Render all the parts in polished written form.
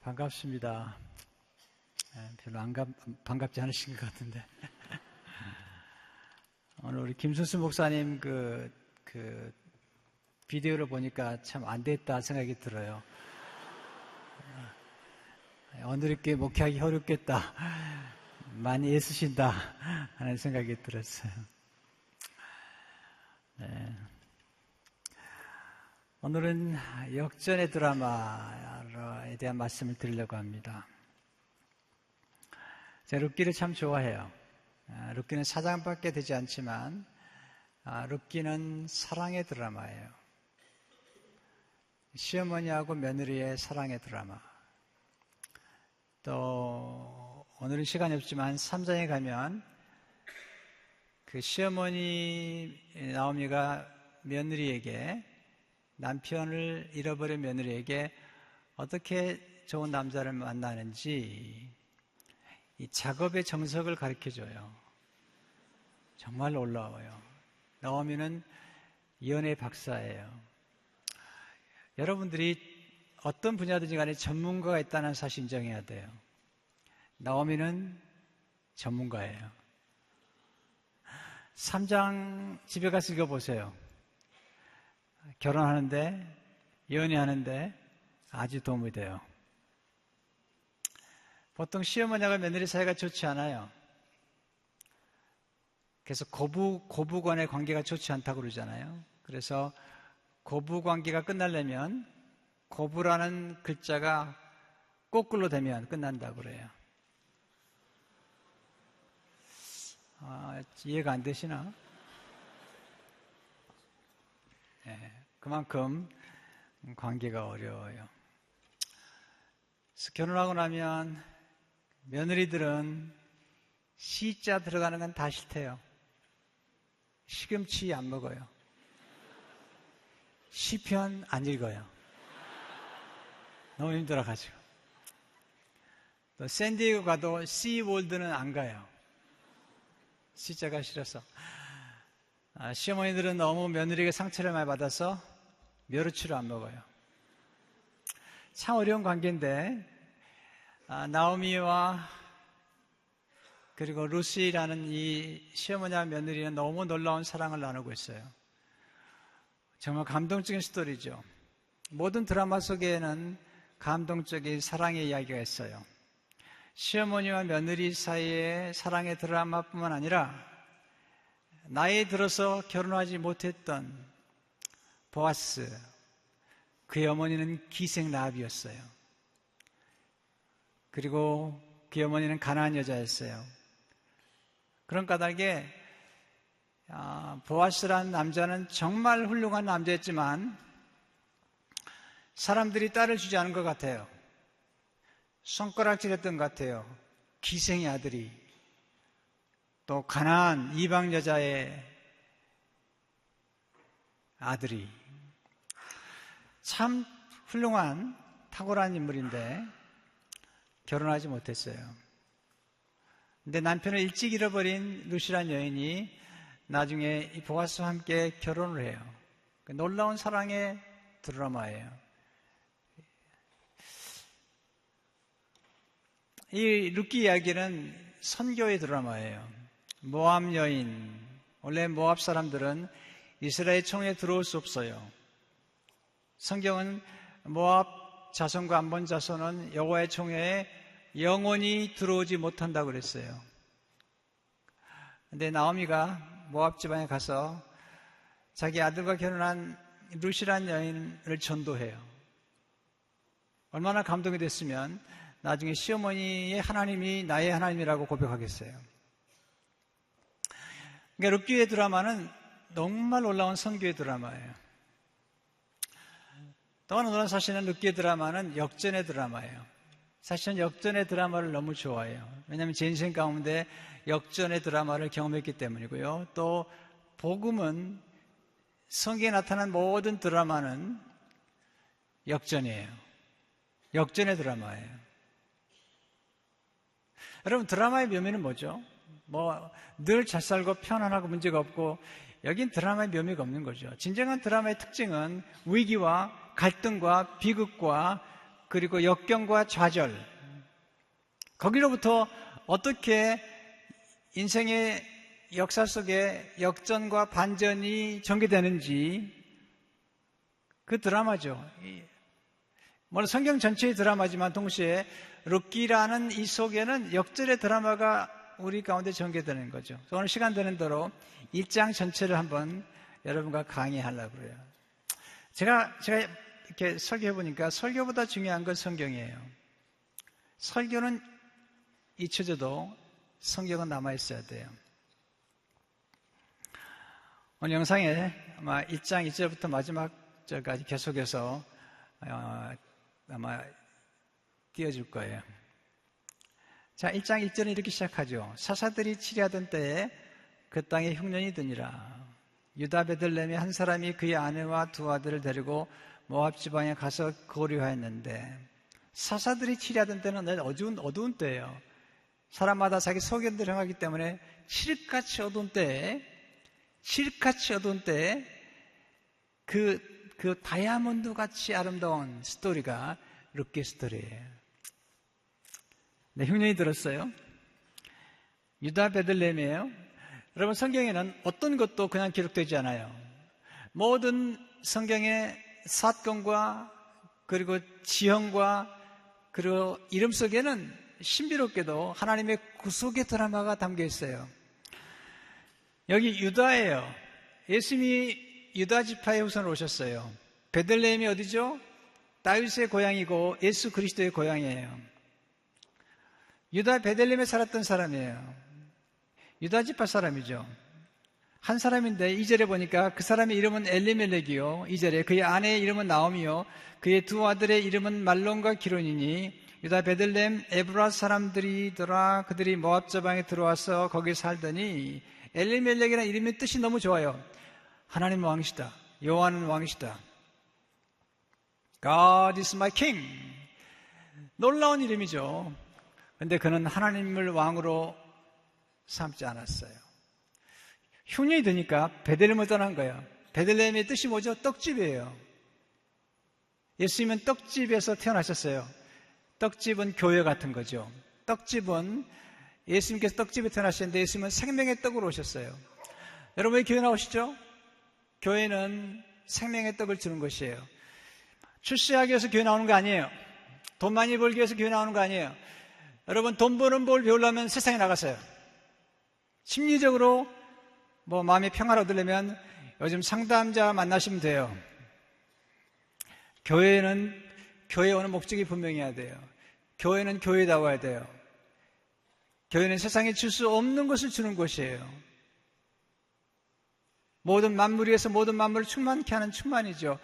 반갑습니다. 별로 반갑지 않으신 것 같은데. 오늘 우리 김순수 목사님 그 비디오를 보니까 참 안 됐다 생각이 들어요. 오늘 이렇게 목회하기 어렵겠다. 많이 애쓰신다 하는 생각이 들었어요. 네. 오늘은 역전의 드라마에 대한 말씀을 드리려고 합니다. 제가 룻기를 참 좋아해요. 룻기는 사장밖에 되지 않지만 룻기는 사랑의 드라마예요. 시어머니하고 며느리의 사랑의 드라마. 또 오늘은 시간이 없지만 3장에 가면 그 시어머니 나오미가 며느리에게, 남편을 잃어버린 며느리에게 어떻게 좋은 남자를 만나는지 이 작업의 정석을 가르쳐줘요. 정말 놀라워요. 나오미는 연애 박사예요. 여러분들이 어떤 분야든지 간에 전문가가 있다는 사실 인정해야 돼요. 나오미는 전문가예요. 3장 집에 가서 읽어보세요. 결혼하는데, 연애하는데 아주 도움이 돼요. 보통 시어머니와 며느리 사이가 좋지 않아요. 그래서 고부간의 관계가 좋지 않다고 그러잖아요. 그래서 고부관계가 끝나려면 고부라는 글자가 거꾸로 되면 끝난다고 그래요. 이해가 안 되시나? 네, 그만큼 관계가 어려워요. 그래서 결혼하고 나면 며느리들은 시자 들어가는 건 다 싫대요. 시금치 안 먹어요. 시편 안 읽어요. 너무 힘들어가지고. 또 샌디에고 가도 시월드는 안 가요. 시자가 싫어서. 시어머니들은 너무 며느리에게 상처를 많이 받아서 멸치를 안 먹어요. 참 어려운 관계인데 나오미와 그리고 루시라는 이 시어머니와 며느리는 너무 놀라운 사랑을 나누고 있어요. 정말 감동적인 스토리죠. 모든 드라마 속에는 감동적인 사랑의 이야기가 있어요. 시어머니와 며느리 사이의 사랑의 드라마뿐만 아니라 나이 들어서 결혼하지 못했던 보아스, 그의 어머니는 기생 라합이었어요. 그리고 그의 어머니는 가나안 여자였어요. 그런 까닭에 보아스라는 남자는 정말 훌륭한 남자였지만 사람들이 딸을 주지 않은 것 같아요. 손가락질했던 것 같아요. 기생의 아들이. 또 가나안 이방 여자의 아들이. 참 훌륭한 탁월한 인물인데 결혼하지 못했어요. 근데 남편을 일찍 잃어버린 루시란 여인이 나중에 이 보아스와 함께 결혼을 해요. 놀라운 사랑의 드라마예요. 이 룻기 이야기는 선교의 드라마예요. 모압 여인, 원래 모압 사람들은 이스라엘 총에 들어올 수 없어요. 성경은 모압 자손과 암몬 자손은 여호와의 총회에 영원히 들어오지 못한다고 그랬어요. 근데 나오미가 모압 지방에 가서 자기 아들과 결혼한 룻이라는 여인을 전도해요. 얼마나 감동이 됐으면 나중에 시어머니의 하나님이 나의 하나님이라고 고백하겠어요. 그러니까 룻기의 드라마는 정말 놀라운 선교의 드라마예요. 또 하나 놀라운 사실은 룻기의 드라마는 역전의 드라마예요. 사실은 역전의 드라마를 너무 좋아해요. 왜냐하면 제 인생 가운데 역전의 드라마를 경험했기 때문이고요. 또 복음은 성경에 나타난 모든 드라마는 역전이에요. 역전의 드라마예요. 여러분, 드라마의 묘미는 뭐죠? 늘 잘 살고 편안하고 문제가 없고, 여긴 드라마의 묘미가 없는 거죠. 진정한 드라마의 특징은 위기와 갈등과 비극과 그리고 역경과 좌절, 거기로부터 어떻게 인생의 역사 속에 역전과 반전이 전개되는지, 그 드라마죠. 물론 성경 전체의 드라마지만 동시에 룻기라는 이 속에는 역전의 드라마가 우리 가운데 전개되는 거죠. 오늘 시간 되는 대로 1장 전체를 한번 여러분과 강의하려고 그래요. 제가 이렇게 설교해 보니까 설교보다 중요한 건 성경이에요. 설교는 잊혀져도 성경은 남아 있어야 돼요. 오늘 영상에 아마 1장 1절부터 마지막 절까지 계속해서 아마 띄워줄 거예요. 자, 1장 1절은 이렇게 시작하죠. 사사들이 치리하던 때에 그 땅에 흉년이 드니라. 유다 베들레헴에 한 사람이 그의 아내와 두 아들을 데리고 모압 지방에 가서 거류하였는데, 사사들이 치리하던 때는 어두운 때예요. 사람마다 자기 소견대로 행하기 때문에 칠흑같이 어두운 때에 그 다이아몬드 같이 아름다운 스토리가 룻기 스토리예요. 네, 흉년이 들었어요. 유다 베들레헴이에요. 여러분, 성경에는 어떤 것도 그냥 기록되지 않아요. 모든 성경의 사건과 그리고 지형과 그리고 이름 속에는 신비롭게도 하나님의 구속의 드라마가 담겨 있어요. 여기 유다예요. 예수님이 유다 지파에 우선 오셨어요. 베들레헴이 어디죠? 다윗의 고향이고 예수 그리스도의 고향이에요. 유다 베들레헴에 살았던 사람이에요. 유다 지파 사람이죠. 한 사람인데 2절에 보니까 그 사람의 이름은 엘리멜렉이요, 2절에 그의 아내의 이름은 나오미요, 그의 두 아들의 이름은 말론과 기론이니 유다 베들레헴 에브라 사람들이더라. 그들이 모압 지방에 들어와서 거기 살더니, 엘리멜렉이라는 이름의 뜻이 너무 좋아요. 하나님 왕이시다, 여호와는 왕이시다, God is my king. 놀라운 이름이죠. 그런데 그는 하나님을 왕으로 삼지 않았어요. 흉년이 드니까 베들레헴을 떠난 거예요. 베들레헴의 뜻이 뭐죠? 떡집이에요. 예수님은 떡집에서 태어나셨어요. 떡집은 교회 같은 거죠. 떡집은, 예수님께서 떡집에 태어나셨는데 예수님은 생명의 떡으로 오셨어요. 여러분, 왜 교회 나오시죠? 교회는 생명의 떡을 주는 것이에요. 출세하기 위해서 교회 나오는 거 아니에요. 돈 많이 벌기 위해서 교회 나오는 거 아니에요. 여러분, 돈 버는 법을 배우려면 세상에 나가세요. 심리적으로 마음의 평화를 얻으려면 요즘 상담자 만나시면 돼요. 교회에 오는 목적이 분명해야 돼요. 교회는 교회다워야 돼요. 교회는 세상에 줄 수 없는 것을 주는 곳이에요. 모든 만물 위에서 모든 만물을 충만케 하는 충만이죠.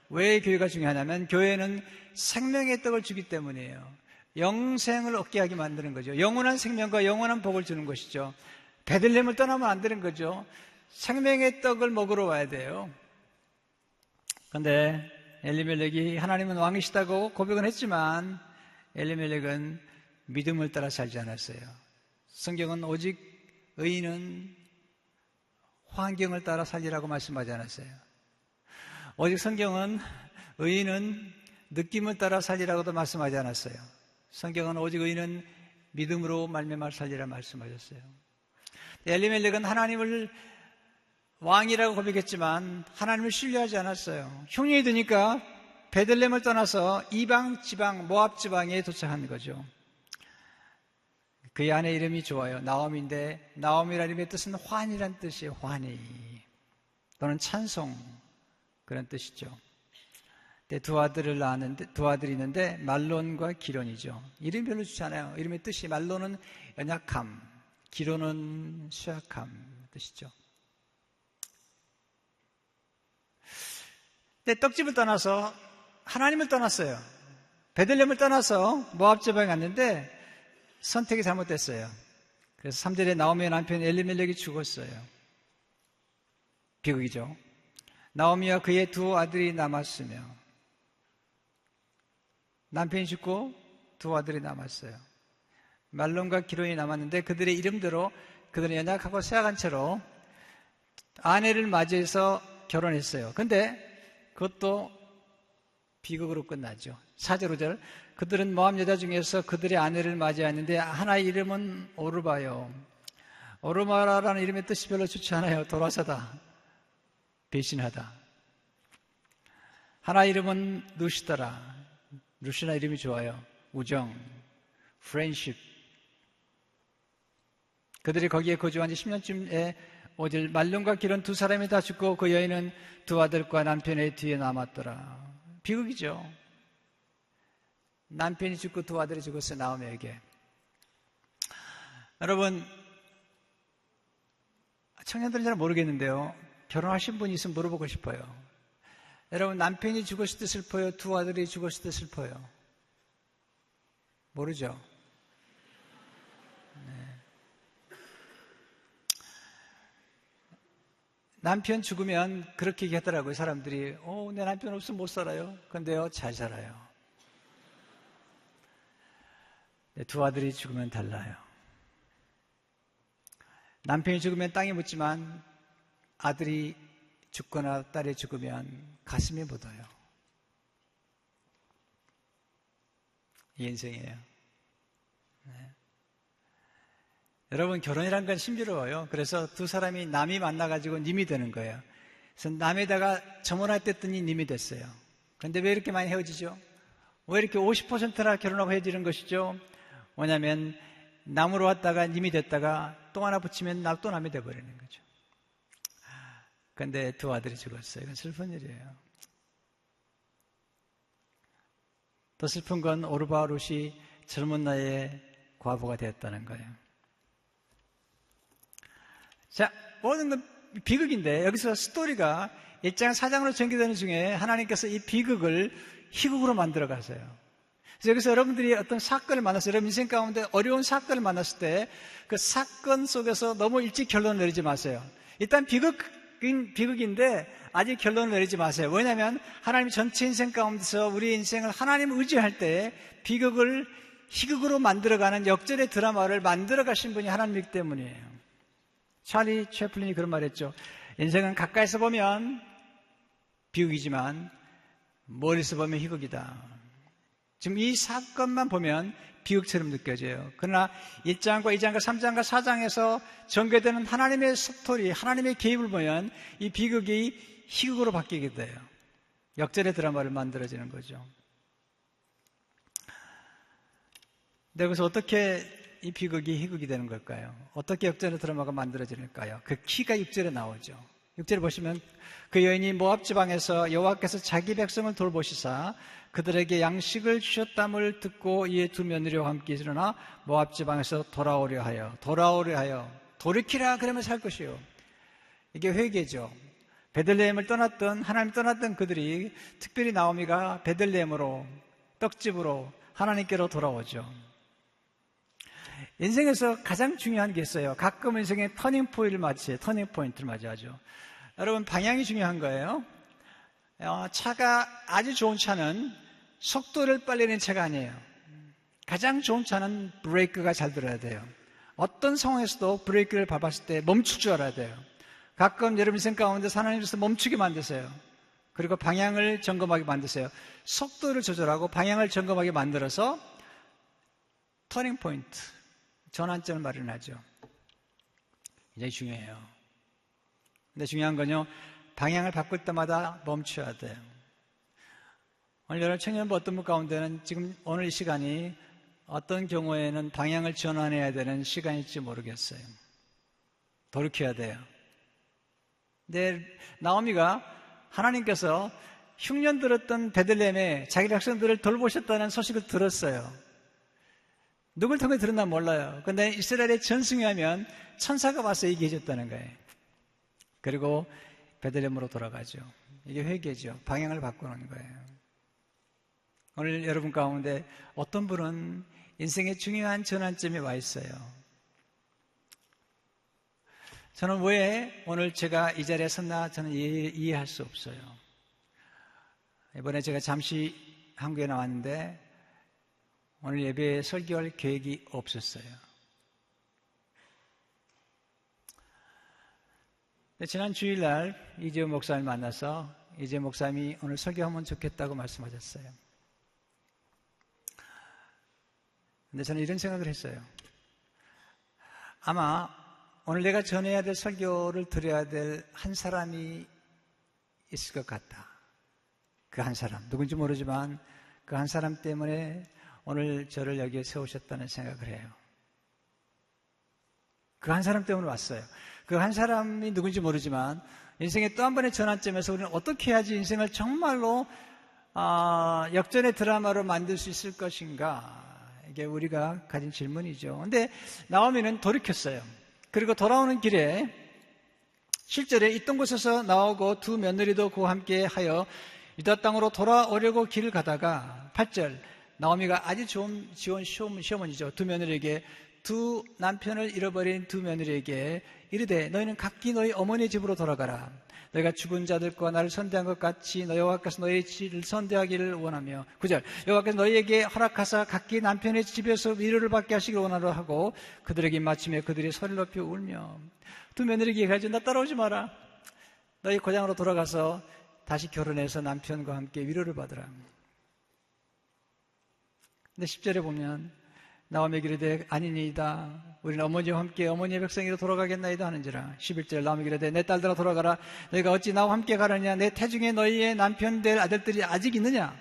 왜 교회가 중요하냐면 교회는 생명의 떡을 주기 때문이에요. 영생을 얻게 하게 만드는 거죠. 영원한 생명과 영원한 복을 주는 것이죠. 베들레헴을 떠나면 안 되는 거죠. 생명의 떡을 먹으러 와야 돼요. 그런데 엘리멜렉이 하나님은 왕이시다고 고백은 했지만 엘리멜렉은 믿음을 따라 살지 않았어요. 성경은 오직 의인은 환경을 따라 살리라고 말씀하지 않았어요. 오직 성경은 의인은 느낌을 따라 살리라고도 말씀하지 않았어요. 성경은 오직 의인은 믿음으로 말미암아 살리라 말씀하셨어요. 엘리멜렉은 하나님을 왕이라고 고백했지만 하나님을 신뢰하지 않았어요. 흉년이 드니까 베들레헴을 떠나서 이방 지방, 모압 지방에 도착한 거죠. 그의 아내 이름이 좋아요. 나오미인데 나오미라는 이름의 뜻은 환이란 뜻이에요. 환희 또는 찬송, 그런 뜻이죠. 두 아들을 낳았는데, 두 아들이 있는데 말론과 기론이죠. 이름이 별로 좋지 않아요. 이름의 뜻이, 말론은 연약함, 기론은 수약함 뜻이죠. 근데 떡집을 떠나서 하나님을 떠났어요. 베들레헴을 떠나서 모압 지방에 갔는데 선택이 잘못됐어요. 그래서 3절에 나오미의 남편 엘리멜렉이 죽었어요. 비극이죠. 나오미와 그의 두 아들이 남았으며, 남편이 죽고 두 아들이 남았어요. 말론과 기론이 남았는데 그들의 이름대로 그들은 연약하고 쇠약한 채로 아내를 맞이해서 결혼했어요. 근데 그것도 비극으로 끝나죠. 4절 5절. 그들은 모압 여자 중에서 그들의 아내를 맞이하였는데 하나의 이름은 오르바요. 오르바라는 이름의 뜻이 별로 좋지 않아요. 돌아서다, 배신하다. 하나의 이름은 루시다라. 루시나 이름이 좋아요. 우정, friendship. 그들이 거기에 거주한 지 10년쯤에 5절. 말론과 기른 두 사람이 다 죽고 그 여인은 두 아들과 남편의 뒤에 남았더라. 비극이죠. 남편이 죽고 두 아들이 죽었어요. 나오미에게. 여러분, 청년들은 잘 모르겠는데요, 결혼하신 분이 있으면 물어보고 싶어요. 여러분, 남편이 죽었을 때 슬퍼요? 두 아들이 죽었을 때 슬퍼요? 모르죠. 남편 죽으면 그렇게 얘기하더라고요. 사람들이 내 남편 없으면 못 살아요. 근데요, 잘 살아요. 두 아들이 죽으면 달라요. 남편이 죽으면 땅에 묻지만 아들이 죽거나 딸이 죽으면 가슴이 묻어요. 이 인생이에요. 네. 여러분, 결혼이란 건 신비로워요. 그래서 두 사람이 남이 만나가지고 님이 되는 거예요. 그래서 남에다가 점원할 때 했더니 님이 됐어요. 그런데 왜 이렇게 많이 헤어지죠? 왜 이렇게 50%나 결혼하고 헤어지는 것이죠? 뭐냐면 남으로 왔다가 님이 됐다가 또 하나 붙이면 또 남이 돼버리는 거죠. 그런데 두 아들이 죽었어요. 이건 슬픈 일이에요. 더 슬픈 건 오르바 룻이 젊은 나이에 과부가 되었다는 거예요. 자, 모든 건 비극인데 여기서 스토리가 1장 4장으로 전개되는 중에 하나님께서 이 비극을 희극으로 만들어 가세요. 그래서 여기서 여러분들이 어떤 사건을 만났어요. 여러분 인생 가운데 어려운 사건을 만났을 때 그 사건 속에서 너무 일찍 결론을 내리지 마세요. 일단 비극인데 아직 결론을 내리지 마세요. 왜냐하면 하나님 전체 인생 가운데서 우리의 인생을 하나님을 의지할 때 비극을 희극으로 만들어가는 역전의 드라마를 만들어 가신 분이 하나님이기 때문이에요. 찰리 채플린이 그런 말 했죠. 인생은 가까이서 보면 비극이지만 멀리서 보면 희극이다. 지금 이 사건만 보면 비극처럼 느껴져요. 그러나 1장과 2장과 3장과 4장에서 전개되는 하나님의 스토리, 하나님의 개입을 보면 이 비극이 희극으로 바뀌게 돼요. 역전의 드라마를 만들어지는 거죠. 근데 그래서 어떻게 이 비극이 희극이 되는 걸까요? 어떻게 역전의 드라마가 만들어지는가요? 그 키가 6절에 나오죠. 6절에 보시면 그 여인이 모압 지방에서 여호와께서 자기 백성을 돌보시사 그들에게 양식을 주셨담을 듣고 이에 두 며느리와 함께 일어나 모압 지방에서 돌아오려 하여 돌이키라 그러면 살 것이요. 이게 회개죠. 베들레헴을 떠났던 하나님 떠났던 그들이 특별히 나오미가 베들레헴으로 떡집으로 하나님께로 돌아오죠. 인생에서 가장 중요한 게 있어요. 가끔 인생의 터닝 포인트를 맞이하죠. 여러분, 방향이 중요한 거예요. 차가 아주 좋은 차는 속도를 빨리 내는 차가 아니에요. 가장 좋은 차는 브레이크가 잘 들어야 돼요. 어떤 상황에서도 브레이크를 밟았을 때 멈출 줄 알아야 돼요. 가끔 여러분 인생 가운데 하나님께서 멈추게 만드세요. 그리고 방향을 점검하게 만드세요. 속도를 조절하고 방향을 점검하게 만들어서 터닝 포인트, 전환점을 마련하죠. 굉장히 중요해요. 근데 중요한 건요, 방향을 바꿀 때마다 멈춰야 돼요. 오늘 여러분 청년부 어떤 분 가운데는 지금 오늘 이 시간이 어떤 경우에는 방향을 전환해야 되는 시간일지 모르겠어요. 돌이켜야 돼요. 근데 나오미가 하나님께서 흉년 들었던 베들레헴에 자기 백성들을 돌보셨다는 소식을 들었어요. 누굴 통해 들었나 몰라요. 근데 이스라엘의 전승에 하면 천사가 와서 얘기해 줬다는 거예요. 그리고 베들레헴으로 돌아가죠. 이게 회개죠. 방향을 바꾸는 거예요. 오늘 여러분 가운데 어떤 분은 인생의 중요한 전환점에 와 있어요. 저는 왜 오늘 제가 이 자리에 섰나 저는 이해할 수 없어요. 이번에 제가 잠시 한국에 나왔는데 오늘 예배에 설교할 계획이 없었어요. 지난 주일날 이재호 목사님을 만나서 이재호 목사님이 오늘 설교하면 좋겠다고 말씀하셨어요. 근데 저는 이런 생각을 했어요. 아마 오늘 내가 전해야 될 설교를 들어야 될 한 사람이 있을 것 같다. 그 한 사람, 누군지 모르지만 그 한 사람 때문에 오늘 저를 여기에 세우셨다는 생각을 해요. 그 한 사람 때문에 왔어요. 그 한 사람이 누군지 모르지만 인생의 또 한 번의 전환점에서 우리는 어떻게 해야지 인생을 정말로 역전의 드라마로 만들 수 있을 것인가? 이게 우리가 가진 질문이죠. 근데 나오미는 돌이켰어요. 그리고 돌아오는 길에 실제로 있던 곳에서 나오고 두 며느리도 그와 함께 하여 유다 땅으로 돌아오려고 길을 가다가 8절 나오미가 아주 좋은 시어머니죠. 두 며느리에게 두 남편을 잃어버린 두 며느리에게 이르되 너희는 각기 너희 어머니 집으로 돌아가라. 너희가 죽은 자들과 나를 선대한 것 같이 너희 여호와께서 너희 집을 선대하기를 원하며 9절 여호와께서 너희에게 허락하사 각기 남편의 집에서 위로를 받게 하시기를 원하노라 하고 그들에게 맞추며 그들이 소리를 높여 울며 두 며느리에게 얘기하죠. 나 따라오지 마라. 너희 고향으로 돌아가서 다시 결혼해서 남편과 함께 위로를 받으라. 근데 10절에 보면 나오미에게 이르되 아니니이다. 우리는 어머니와 함께 어머니의 백성이로 돌아가겠나이다 하는지라. 11절 나오미에게 이르되 내 딸들아 돌아가라. 너희가 어찌 나와 함께 가느냐. 내 태중에 너희의 남편 될 아들들이 아직 있느냐.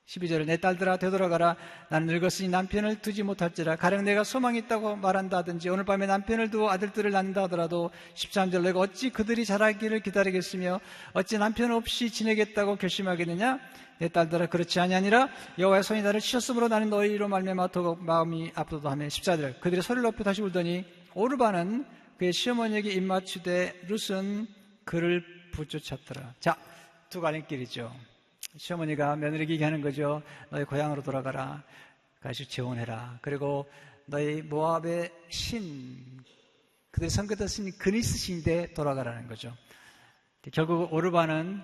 12절에 내 딸들아 되돌아가라. 나는 늙었으니 남편을 두지 못할지라. 가령 내가 소망이 있다고 말한다 하든지 오늘 밤에 남편을 두어 아들들을 낳는다 하더라도 13절 내가 어찌 그들이 자라기를 기다리겠으며 어찌 남편 없이 지내겠다고 결심하겠느냐. 내 딸들아 그렇지 아니하니라. 여호와의 손이 나를 치셨으므로 나는 너희로 말미암아 더욱 마음이 아프도다 하며 14절 그들이 소리를 높여 다시 울더니 오르바는 그의 시어머니에게 입맞추되 룻은 그를 부쫓았더라. 자, 두 갈림길이죠. 시어머니가 며느리에게 얘기하는 거죠. 너희 고향으로 돌아가라. 가서 재혼해라. 그리고 너희 모압의 신 그들이 섬겼던 신이 그니스 신인데 돌아가라는 거죠. 결국 오르바는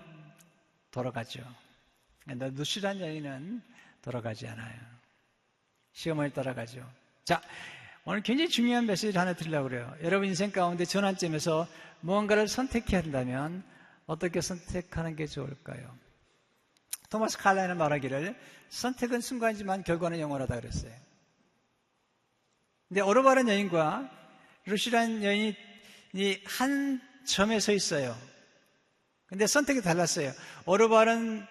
돌아가죠. 누시란 여인은 돌아가지 않아요. 시어머니 따라가죠. 자, 오늘 굉장히 중요한 메시지를 하나 드리려고 그래요. 여러분 인생 가운데 전환점에서 무언가를 선택해야 한다면 어떻게 선택하는 게 좋을까요? 토마스 칼라이는 말하기를 선택은 순간이지만 결과는 영원하다 그랬어요. 근데 오르바른 여인과 루시라는 여인이 한 점에 서 있어요. 근데 선택이 달랐어요. 오르바는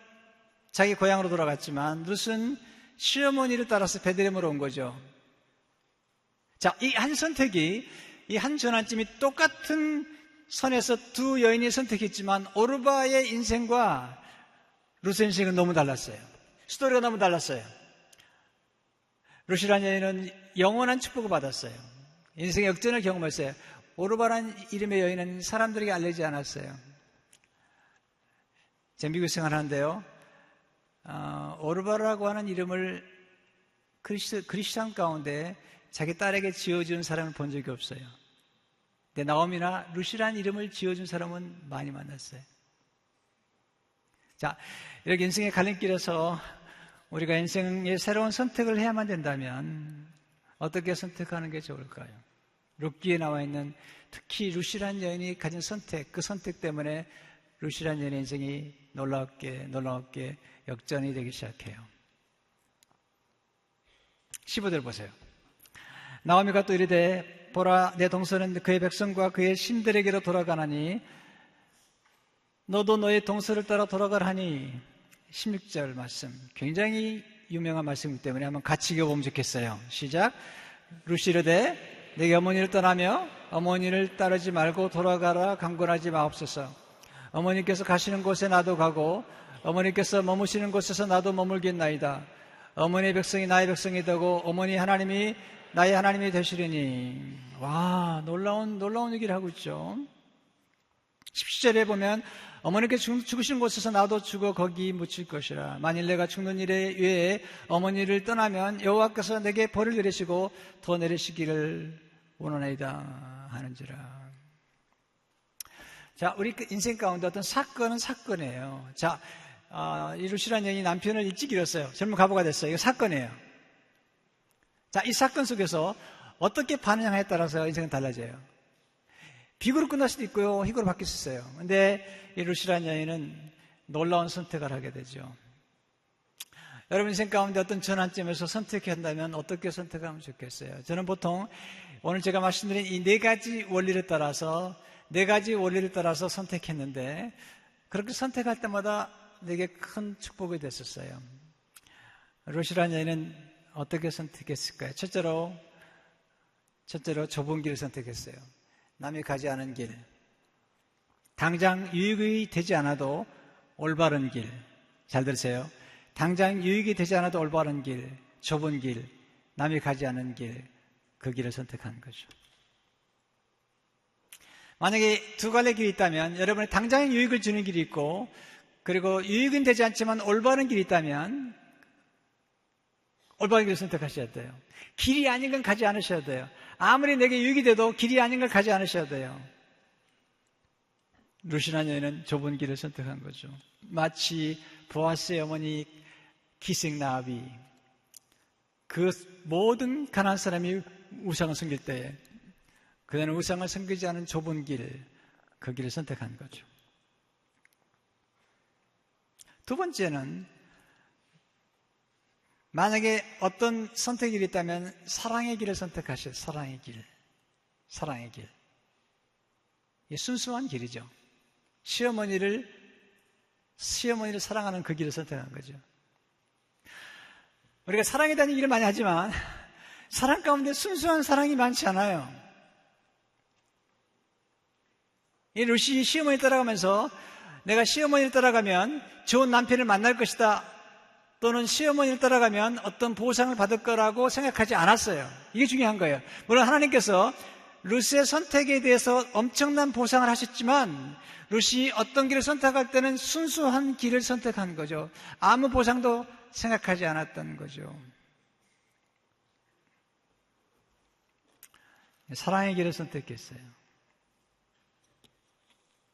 자기 고향으로 돌아갔지만 룻은 시어머니를 따라서 베들레헴으로 온 거죠. 자, 이 한 선택이 이 한 전환점이 똑같은 선에서 두 여인이 선택했지만 오르바의 인생과 룻의 인생은 너무 달랐어요. 스토리가 너무 달랐어요. 룻이라는 여인은 영원한 축복을 받았어요. 인생의 역전을 경험했어요. 오르바라는 이름의 여인은 사람들에게 알리지 않았어요. 제가 미국 생활하는데요. 오르바라고 하는 이름을 그리스도인 가운데 자기 딸에게 지어준 사람을 본 적이 없어요. 근데 나오미나 룻이라는 이름을 지어준 사람은 많이 만났어요. 자, 이렇게 인생의 갈림길에서 우리가 인생의 새로운 선택을 해야만 된다면 어떻게 선택하는 게 좋을까요? 룻기에 나와 있는 특히 룻이라는 여인이 가진 선택, 그 선택 때문에 룻이라는 여인의 인생이 놀랍게 역전이 되기 시작해요. 15절 보세요. 나오미가 또 이르되 보라 내 동서는 그의 백성과 그의 신들에게로 돌아가나니 너도 너의 동서를 따라 돌아가라니. 16절 말씀 굉장히 유명한 말씀이기 때문에 한번 같이 읽어보면 좋겠어요. 시작. 룻이 이르되 내게 어머니를 떠나며 어머니를 따르지 말고 돌아가라 강권하지 마옵소서. 어머니께서 가시는 곳에 나도 가고 어머니께서 머무시는 곳에서 나도 머물겠나이다. 어머니의 백성이 나의 백성이 되고 어머니 하나님이 나의 하나님이 되시리니. 와, 놀라운 얘기를 하고 있죠. 17절에 보면 어머니께서 죽으신 곳에서 나도 죽어 거기 묻힐 것이라. 만일 내가 죽는 일에 외에 어머니를 떠나면 여호와께서 내게 벌을 내리시고 더 내리시기를 원하나이다 하는지라. 자, 우리 인생 가운데 어떤 사건은 사건이에요. 자, 이 룻이라는 여인이 남편을 일찍 잃었어요. 젊은 과부가 됐어요. 이거 사건이에요. 자, 이 사건 속에서 어떻게 반응하냐에 따라서 인생은 달라져요. 비구로 끝날 수도 있고요, 희구로 바뀔 수 있어요. 근데 이 룻이라는 여인은 놀라운 선택을 하게 되죠. 여러분 인생 가운데 어떤 전환점에서 선택해야 한다면 어떻게 선택하면 좋겠어요? 저는 보통 오늘 제가 말씀드린 이 네 가지 원리를 따라서 선택했는데 그렇게 선택할 때마다 내게 큰 축복이 됐었어요. 루시라는 여인은 어떻게 선택했을까요? 첫째로 좁은 길을 선택했어요. 남이 가지 않은 길, 당장 유익이 되지 않아도 올바른 길. 잘 들으세요. 당장 유익이 되지 않아도 올바른 길, 좁은 길, 남이 가지 않은 길, 그 길을 선택한 거죠. 만약에 두 갈래 길이 있다면 여러분이 당장 유익을 주는 길이 있고 그리고 유익은 되지 않지만 올바른 길이 있다면 올바른 길을 선택하셔야 돼요. 길이 아닌 건 가지 않으셔야 돼요. 아무리 내게 유익이 돼도 길이 아닌 걸 가지 않으셔야 돼요. 루시나 여인은 좁은 길을 선택한 거죠. 마치 보아스의 어머니 기생나합이 그 모든 가난한 사람이 우상을 섬길 때에 그녀는 우상을 섬기지 않은 좁은 길, 그 길을 선택한 거죠. 두 번째는 만약에 어떤 선택이 있다면 사랑의 길을 선택하셔야 돼요. 사랑의 길. 이 순수한 길이죠. 시어머니를 사랑하는 그 길을 선택한 거죠. 우리가 사랑에 대한 얘기를 많이 하지만 사랑 가운데 순수한 사랑이 많지 않아요. 이 루시 시어머니 따라가면서 내가 시어머니를 따라가면 좋은 남편을 만날 것이다 또는 시어머니를 따라가면 어떤 보상을 받을 거라고 생각하지 않았어요. 이게 중요한 거예요. 물론 하나님께서 루시의 선택에 대해서 엄청난 보상을 하셨지만 루시 어떤 길을 선택할 때는 순수한 길을 선택한 거죠. 아무 보상도 생각하지 않았던 거죠. 사랑의 길을 선택했어요.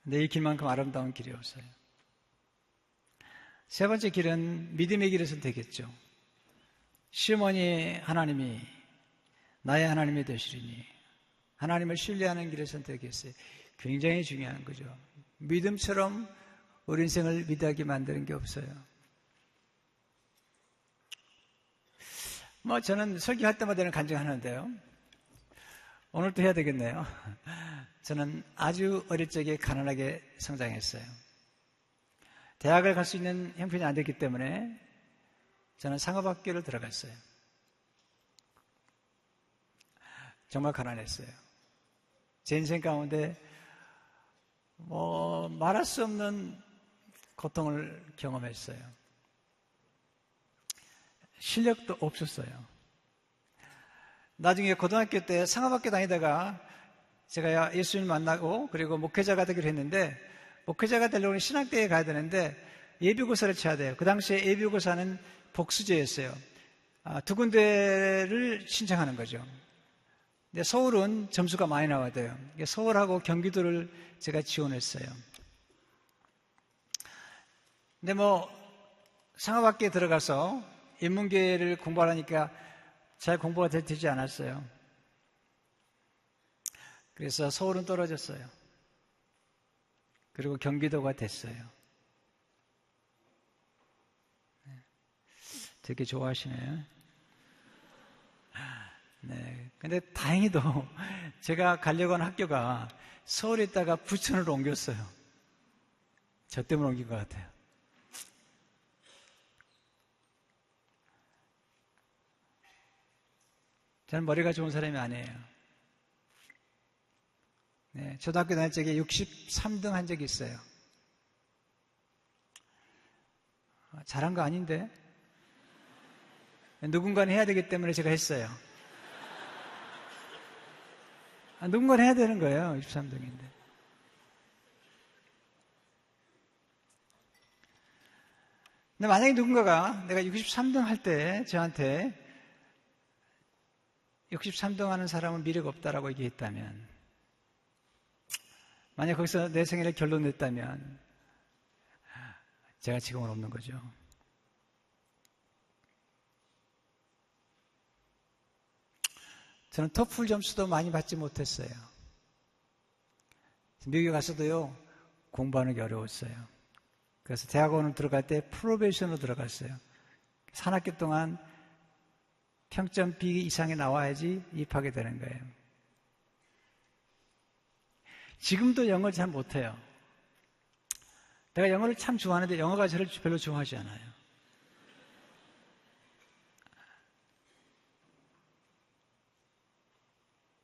근데 이 길만큼 아름다운 길이 없어요. 세 번째 길은 믿음의 길을 선택했죠. 시어머니 하나님이 나의 하나님이 되시리니 하나님을 신뢰하는 길을 선택했어요. 굉장히 중요한 거죠. 믿음처럼 우리 인생을 위대하게 만드는 게 없어요. 저는 설교할 때마다 간증하는데요. 오늘도 해야 되겠네요. 저는 아주 어릴 적에 가난하게 성장했어요. 대학을 갈 수 있는 형편이 안 됐기 때문에 저는 상업학교를 들어갔어요. 정말 가난했어요. 제 인생 가운데 말할 수 없는 고통을 경험했어요. 실력도 없었어요. 나중에 고등학교 때 상업학교 다니다가 제가 예수님 만나고 그리고 목회자가 되기로 했는데 목회자가 되려면 신학대에 가야 되는데 예비고사를 쳐야 돼요. 그 당시에 예비고사는 복수제였어요. 두 군데를 신청하는 거죠. 근데 서울은 점수가 많이 나와야 돼요. 서울하고 경기도를 제가 지원했어요. 근데 상업학교에 들어가서 인문계를 공부하니까 잘 공부가 되지 않았어요. 그래서 서울은 떨어졌어요. 그리고 경기도가 됐어요. 되게 좋아하시네요. 네. 근데 다행히도 제가 가려고 하는 학교가 서울에 있다가 부천으로 옮겼어요. 저 때문에 옮긴 것 같아요. 저는 머리가 좋은 사람이 아니에요. 네, 초등학교 다닐 적에 63등 한 적이 있어요. 잘한 거 아닌데? 누군가는 해야 되기 때문에 제가 했어요. 누군가는 해야 되는 거예요. 63등인데. 근데 만약에 누군가가 내가 63등 할 때 저한테 63등 하는 사람은 미래가 없다라고 얘기했다면 만약 거기서 내 생애를 결론 냈다면 제가 지금은 없는 거죠. 저는 토플 점수도 많이 받지 못했어요. 미국에 가서도요 공부하는 게 어려웠어요. 그래서 대학원을 들어갈 때 프로베이션으로 들어갔어요. 한 학기 동안 평점 B 이상이 나와야지 입학이 되는 거예요. 지금도 영어를 잘 못해요. 내가 영어를 참 좋아하는데 영어가 저를 별로 좋아하지 않아요.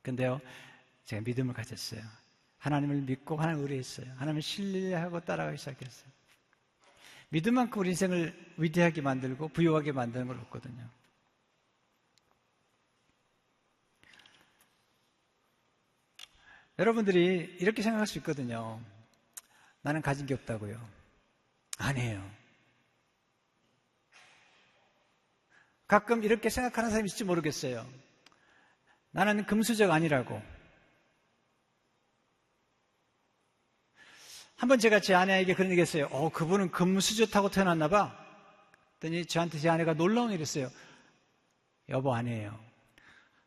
근데요, 제가 믿음을 가졌어요. 하나님을 믿고 하나님을 의뢰했어요. 하나님을 신뢰하고 따라가기 시작했어요. 믿음만큼 우리 인생을 위대하게 만들고 부유하게 만드는 걸 없거든요. 여러분들이 이렇게 생각할 수 있거든요. 나는 가진 게 없다고요. 아니에요. 가끔 이렇게 생각하는 사람이 있을지 모르겠어요. 나는 금수저가 아니라고. 한번 제가 제 아내에게 그런 얘기 했어요. 그분은 금수저 타고 태어났나 봐. 그랬더니 저한테 제 아내가 놀라운 일을 했어요. 여보, 아니에요.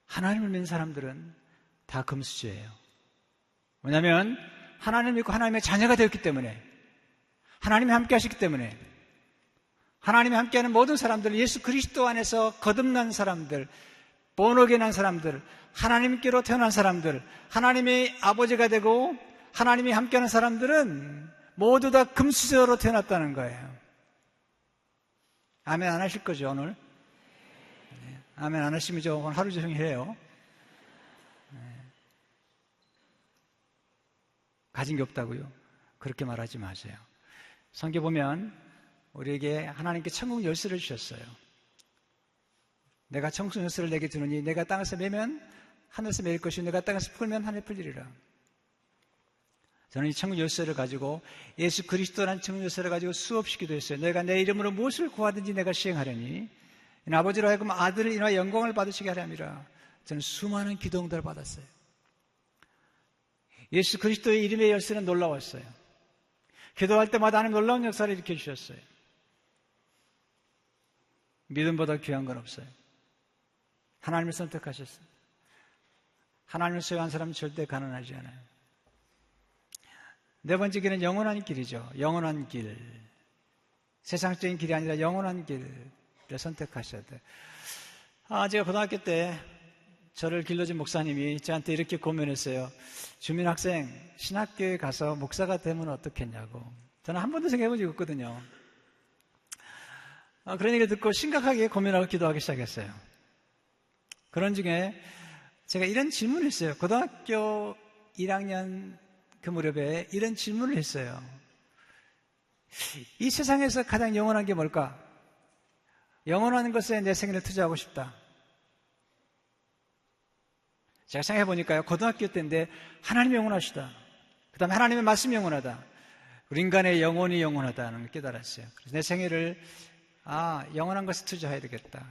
하나님을 믿는 사람들은 다 금수저예요. 왜냐하면 하나님을 믿고 하나님의 자녀가 되었기 때문에, 하나님이 함께 하셨기 때문에, 하나님이 함께하는 모든 사람들, 예수 그리스도 안에서 거듭난 사람들, 본어게난 사람들, 하나님께로 태어난 사람들, 하나님의 아버지가 되고 하나님이 함께하는 사람들은 모두 다 금수저로 태어났다는 거예요. 아멘 안 하실 거죠, 오늘? 네. 아멘 안 하시면 저 오늘 하루 종일 해요. 네. 가진 게 없다고요? 그렇게 말하지 마세요. 성경 보면 우리에게 하나님께 천국 열쇠를 주셨어요. 내가 천국 열쇠를 내게 주느니 내가 땅에서 매면 하늘에서 매일 것이고 내가 땅에서 풀면 하늘에 풀리리라. 저는 이 천국 열쇠를 가지고 예수 그리스도라는 천국 열쇠를 가지고 수없이 기도했어요. 내가 내 이름으로 무엇을 구하든지 내가 시행하려니 아버지로 하여금 아들을 인하여 영광을 받으시게 하렵니다. 저는 수많은 기도 응답을 받았어요. 예수 그리스도의 이름의 열쇠는 놀라웠어요. 기도할 때마다 하나님 놀라운 역사를 일으켜 주셨어요. 믿음보다 귀한 건 없어요. 하나님을 선택하셨어요. 하나님을 소유한 사람은 절대 가난하지 않아요. 네 번째 길은 영원한 길이죠. 영원한 길. 세상적인 길이 아니라 영원한 길을 선택하셔야 돼요. 제가 고등학교 때 저를 길러준 목사님이 저한테 이렇게 고민했어요. 주민 학생, 신학교에 가서 목사가 되면 어떻겠냐고. 저는 한 번도 생각해 본 적이 없거든요. 그런 얘기를 듣고 심각하게 고민하고 기도하기 시작했어요. 그런 중에 제가 이런 질문을 했어요. 고등학교 1학년 그 무렵에 이런 질문을 했어요. 이 세상에서 가장 영원한 게 뭘까? 영원한 것에 내 생애를 투자하고 싶다. 제가 생각해 보니까요, 고등학교 때인데 하나님이 영원하시다. 그 다음에 하나님의 말씀이 영원하다. 우리 인간의 영혼이 영원하다는 걸 깨달았어요. 그래서 내 생애를 영원한 것에 투자해야 되겠다.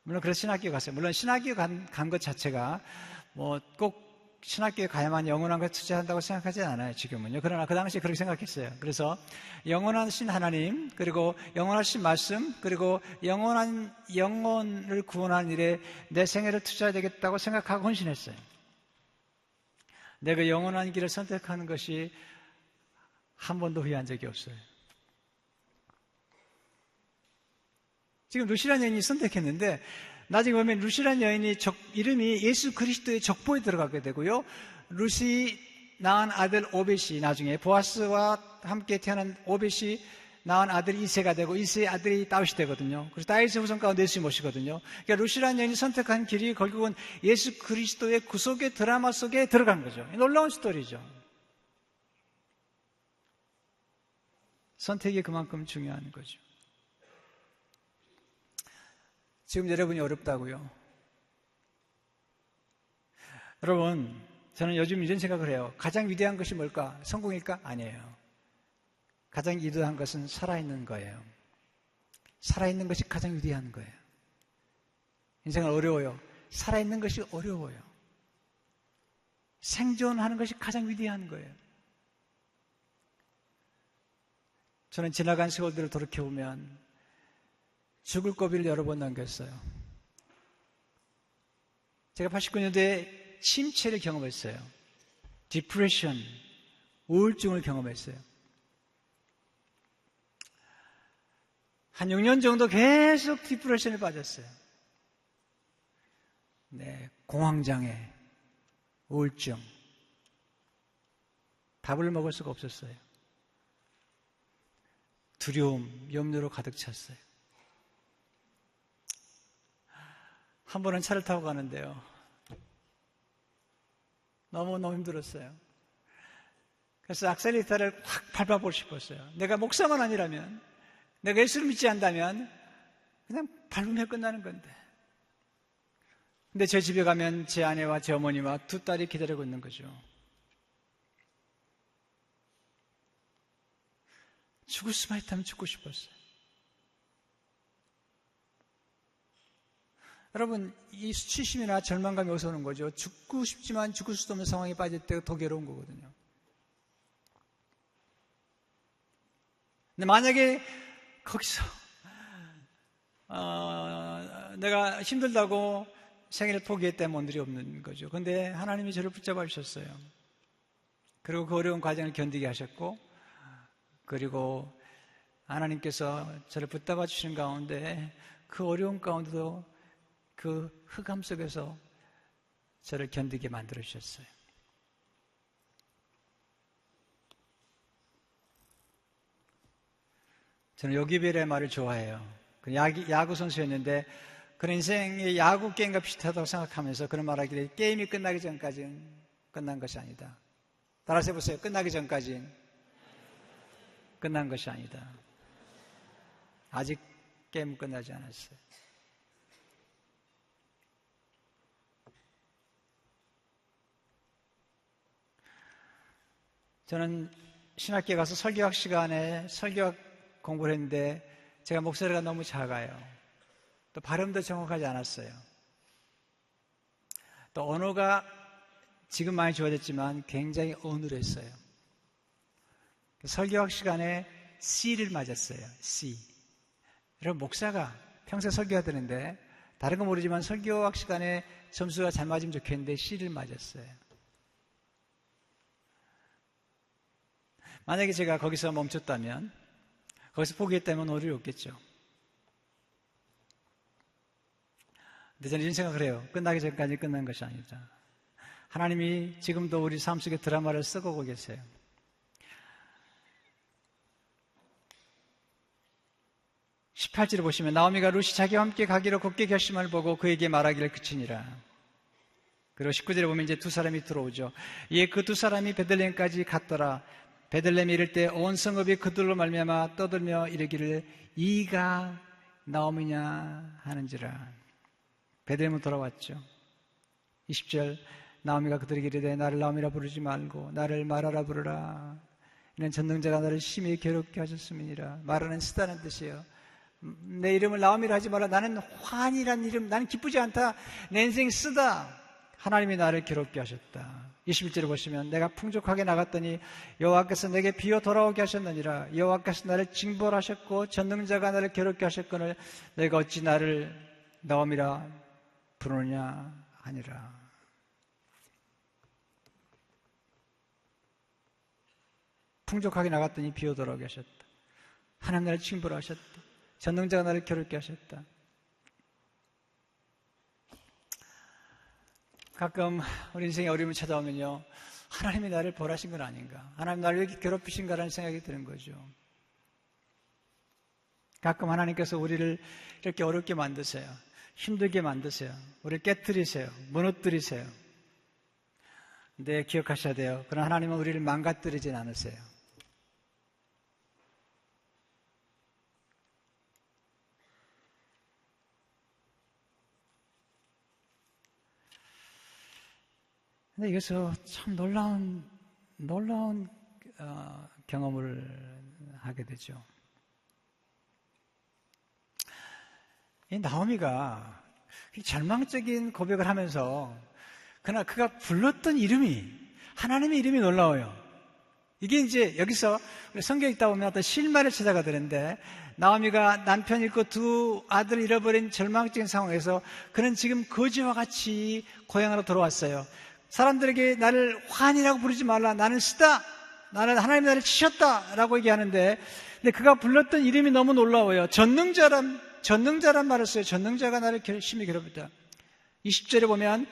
물론 그래서 신학교에 갔어요. 물론 신학교에 간 것 자체가 꼭 신학교에 가야만 영원한 것에 투자한다고 생각하지 않아요, 지금은요. 그러나 그 당시에 그렇게 생각했어요. 그래서 영원하신 하나님, 그리고 영원하신 말씀, 그리고 영원한 영혼을 구원하는 일에 내 생애를 투자해야 되겠다고 생각하고 헌신했어요. 내가 영원한 길을 선택하는 것이 한 번도 후회한 적이 없어요. 지금 루시라는 여인이 선택했는데 나중에 보면 루시라는 여인이 이름이 예수 그리스도의 족보에 들어가게 되고요. 루시 낳은 아들 오벳이 나중에 보아스와 함께 태어난 오벳이 낳은 아들이 이새가 되고 이새의 아들이 다윗이 되거든요. 그래서 다윗의 후손 가운데 예수님이 오시거든요. 그러니까 루시라는 여인이 선택한 길이 결국은 예수 그리스도의 구속의 드라마 속에 들어간 거죠. 놀라운 스토리죠. 선택이 그만큼 중요한 거죠. 지금 여러분이 어렵다고요? 여러분, 저는 요즘 이런 생각을 해요. 가장 위대한 것이 뭘까? 성공일까? 아니에요. 가장 위대한 것은 살아있는 거예요. 살아있는 것이 가장 위대한 거예요. 인생은 어려워요. 살아있는 것이 어려워요. 생존하는 것이 가장 위대한 거예요. 저는 지나간 세월들을 돌이켜보면 죽을 고비를 여러 번 넘겼어요. 제가 89년도에 침체를 경험했어요. 디프레션, 우울증을 경험했어요. 한 6년 정도 계속 디프레션에 빠졌어요. 네, 공황장애, 우울증, 밥을 먹을 수가 없었어요. 두려움, 염려로 가득 찼어요. 한 번은 차를 타고 가는데요. 너무너무 힘들었어요. 그래서 악셀레이터를 확 밟아보고 싶었어요. 내가 목사만 아니라면, 내가 예수를 믿지 않다면 그냥 밟으면 끝나는 건데. 근데 제 집에 가면 제 아내와 제 어머니와 두 딸이 기다리고 있는 거죠. 죽을 수만 있다면 죽고 싶었어요. 여러분, 이 수치심이나 절망감이 어디서 오는 거죠? 죽고 싶지만 죽을 수도 없는 상황에 빠질 때가 더 괴로운 거거든요. 근데 만약에 거기서 내가 힘들다고 생애를 포기했다면 원들이 없는 거죠. 근데 하나님이 저를 붙잡아 주셨어요. 그리고 그 어려운 과정을 견디게 하셨고, 그리고 하나님께서 저를 붙잡아 주신 가운데 그 어려운 가운데도 그 흑암 속에서 저를 견디게 만들어 주셨어요. 저는 요기벨의 말을 좋아해요. 야구 선수였는데 그런 인생이 야구 게임과 비슷하다고 생각하면서 그런 말하기를, 게임이 끝나기 전까지는 끝난 것이 아니다. 따라서 해보세요. 끝나기 전까지는 끝난 것이 아니다. 아직 게임은 끝나지 않았어요. 저는 신학교에 가서 설교학 시간에 설교학 공부를 했는데 제가 목소리가 너무 작아요. 또 발음도 정확하지 않았어요. 또 언어가 지금 많이 좋아졌지만 굉장히 어눌했어요. 설교학 시간에 C를 맞았어요. C. 여러분, 목사가 평소에 설교해야 되는데 다른 건 모르지만 설교학 시간에 점수가 잘 맞으면 좋겠는데 C를 맞았어요. 만약에 제가 거기서 멈췄다면, 거기서 포기했다면 어려움이 없겠죠. 근데 저는 이런 생각을 해요. 끝나기 전까지 끝난 것이 아니다. 하나님이 지금도 우리 삶 속에 드라마를 쓰고 계세요. (18) 절을 보시면, 나오미가 룻이 자기와 함께 가기로 굳게 결심을 보고 그에게 말하기를 그치니라. 그리고 19절에 보면 이제 두 사람이 들어오죠. 이에 그 두 사람이 베들레헴까지 갔더라. 베들레헴에 이를 때 온 성읍이 그들로 말미암아 떠들며 이르기를, 이가 나오미냐 하는지라. 베들레헴으로 돌아왔죠. 20절, 나오미가 그들에게 이르되 나를 나오미라 부르지 말고 나를 마라라 부르라. 이는 전능자가 나를 심히 괴롭게 하셨음이니라. 마라는 쓰다는 뜻이에요. 내 이름을 나오미라 하지 마라. 나는 환이란 이름, 나는 기쁘지 않다. 내 인생 쓰다. 하나님이 나를 괴롭게 하셨다. 21절을 보시면, 내가 풍족하게 나갔더니 여호와께서 내게 비어 돌아오게 하셨느니라. 여호와께서 나를 징벌하셨고 전능자가 나를 괴롭게 하셨거늘 내가 어찌 나를 나오미라 부르느냐 하니라. 풍족하게 나갔더니 비어 돌아오게 하셨다. 하나님 나를 징벌하셨다. 전능자가 나를 괴롭게 하셨다. 가끔 우리 인생에 어려움이 찾아오면요, 하나님이 나를 벌하신 건 아닌가, 하나님 나를 왜 이렇게 괴롭히신가라는 생각이 드는 거죠. 가끔 하나님께서 우리를 이렇게 어렵게 만드세요. 힘들게 만드세요. 우리를 깨뜨리세요. 무너뜨리세요. 근데 기억하셔야 돼요. 그러나 하나님은 우리를 망가뜨리진 않으세요. 근데 이것은 참 놀라운 경험을 하게 되죠. 이 나오미가 절망적인 고백을 하면서 그러나 그가 불렀던 이름이, 하나님의 이름이 놀라워요. 이게 이제 여기서 성경에 있다 보면 어떤 실마리를 찾아가 되는데, 나오미가 남편 잃고 두 아들을 잃어버린 절망적인 상황에서 그는 지금 거지와 같이 고향으로 돌아왔어요. 사람들에게 나를 환이라고 부르지 말라. 나는 쓰다. 나는 하나님 나를 치셨다라고 얘기하는데, 근데 그가 불렀던 이름이 너무 놀라워요. 전능자란 말을 써요. 전능자가 나를 심히 괴롭혔다. 20절에 보면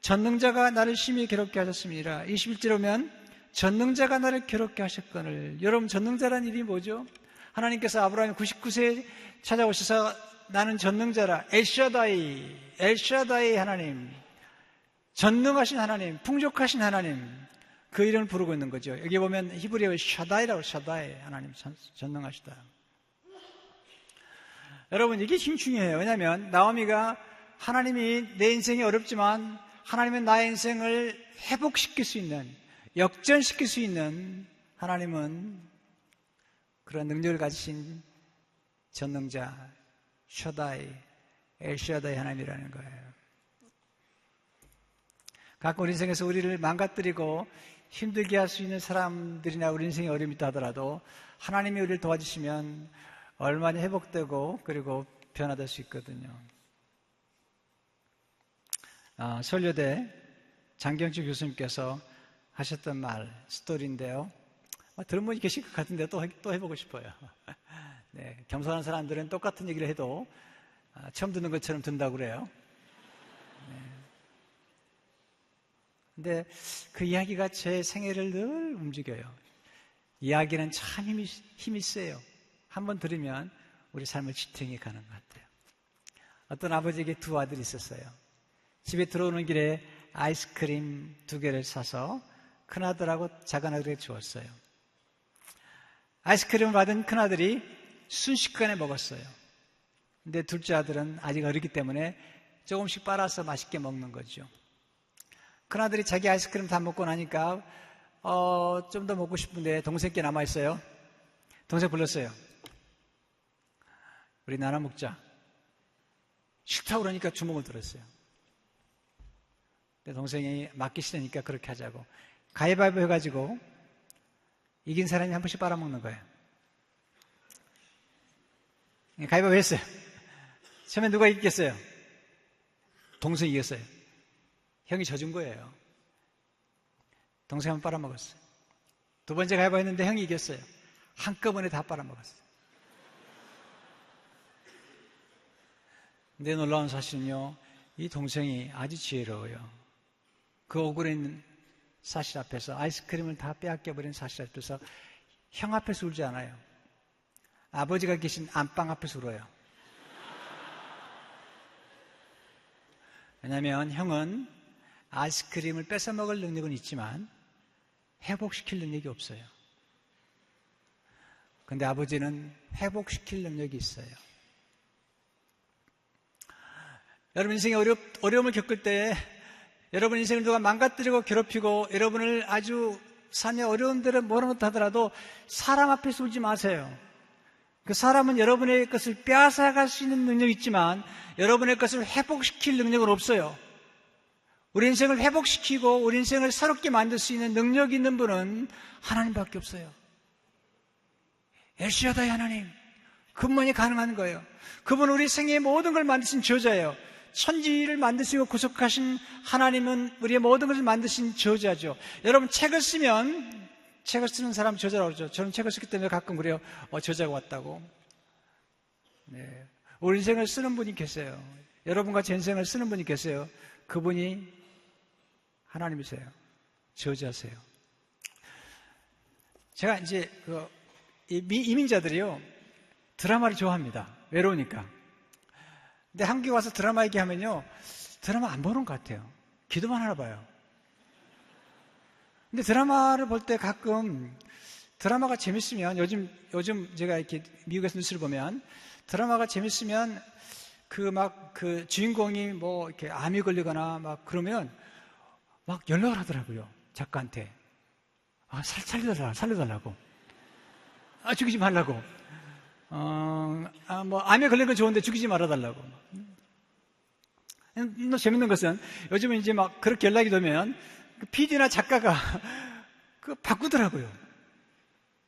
전능자가 나를 심히 괴롭게 하셨습니다. 21절에 보면 전능자가 나를 괴롭게 하셨거늘. 여러분, 전능자란 이름이 뭐죠? 하나님께서 아브라함이 99세에 찾아오셔서 나는 전능자라, 엘샤다이 하나님, 전능하신 하나님, 풍족하신 하나님, 그 이름을 부르고 있는 거죠. 여기 보면 히브리어로 샤다이라고, 샤다이, 하나님 전능하시다. 여러분, 이게 중요해요. 왜냐하면 나오미가 하나님이 내 인생이 어렵지만 하나님은 나의 인생을 회복시킬 수 있는, 역전시킬 수 있는, 하나님은 그런 능력을 가지신 전능자, 샤다이, 엘샤다이 하나님이라는 거예요. 가끔 우리 인생에서 우리를 망가뜨리고 힘들게 할 수 있는 사람들이나 우리 인생에 어려움이 있다 하더라도 하나님이 우리를 도와주시면 얼마나 회복되고 그리고 변화될 수 있거든요. 설교대 장경주 교수님께서 하셨던 말, 스토리인데요. 들은 분이 계실 것 같은데 또 해보고 싶어요. 네, 겸손한 사람들은 똑같은 얘기를 해도 처음 듣는 것처럼 듣는다고 그래요. 네. 근데 그 이야기가 제 생애를 늘 움직여요. 이야기는 참 힘이 세요. 한번 들으면 우리 삶을 지탱해 가는 것 같아요. 어떤 아버지에게 두 아들이 있었어요. 집에 들어오는 길에 아이스크림 2개를 사서 큰아들하고 작은아들에게 주었어요. 아이스크림을 받은 큰아들이 순식간에 먹었어요. 근데 둘째 아들은 아직 어리기 때문에 조금씩 빨아서 맛있게 먹는 거죠. 큰아들이 자기 아이스크림 다 먹고 나니까 좀 더 먹고 싶은데 동생께 남아있어요. 동생 불렀어요. 우리 나눠 먹자. 싫다고 그러니까 주먹을 들었어요. 근데 동생이 맞기 싫으니까 그렇게 하자고 가위바위보 해가지고 이긴 사람이 한 번씩 빨아먹는 거예요. 가위바위보 했어요. 처음에 누가 이겼겠어요? 동생이 이겼어요. 형이 져준 거예요. 동생 한번 빨아먹었어요. 두 번째 가위바위보 했는데 형이 이겼어요. 한꺼번에 다 빨아먹었어요. 근데 놀라운 사실은요, 이 동생이 아주 지혜로워요. 그 억울한 사실 앞에서, 아이스크림을 다 빼앗겨버린 사실 앞에서 형 앞에서 울지 않아요. 아버지가 계신 안방 앞에서 울어요. 왜냐하면 형은 아이스크림을 뺏어 먹을 능력은 있지만 회복시킬 능력이 없어요. 근데 아버지는 회복시킬 능력이 있어요. 여러분 인생에 어려움을 겪을 때 여러분 인생을 누가 망가뜨리고 괴롭히고 여러분을 아주 삶의 어려운 데를 몰아넣다 하더라도 사람 앞에서 울지 마세요. 그 사람은 여러분의 것을 빼앗아갈 수 있는 능력이 있지만 여러분의 것을 회복시킬 능력은 없어요. 우리 인생을 회복시키고 우리 인생을 새롭게 만들 수 있는 능력이 있는 분은 하나님밖에 없어요. 엘샤다이 하나님, 그분만이 가능한 거예요. 그분은 우리 생애의 모든 걸 만드신 저자예요. 천지를 만드시고 구속하신 하나님은 우리의 모든 것을 만드신 저자죠. 여러분 책을 쓰면 책을 쓰는 사람 저자라고 그러죠. 저는 책을 쓰기 때문에 가끔 그래요. 저자가 왔다고. 네. 우리 인생을 쓰는 분이 계세요. 여러분과 제 인생을 쓰는 분이 계세요. 그분이 하나님이세요. 저자세요. 제가 이제 이민자들이요 드라마를 좋아합니다. 외로우니까. 근데 한국에 와서 드라마 얘기하면요 드라마 안 보는 것 같아요. 기도만 하나 봐요. 근데 드라마를 볼 때 가끔 드라마가 재밌으면 요즘 제가 이렇게 미국에서 뉴스를 보면 드라마가 재밌으면 그 주인공이 뭐 이렇게 암이 걸리거나 막 그러면 막 연락을 하더라고요. 작가한테. 살려달라고. 죽이지 말라고. 뭐 암에 걸린 건 좋은데 죽이지 말아달라고. 재밌는 것은 요즘은 이제 막 그렇게 연락이 되면 그 PD나 작가가 바꾸더라고요.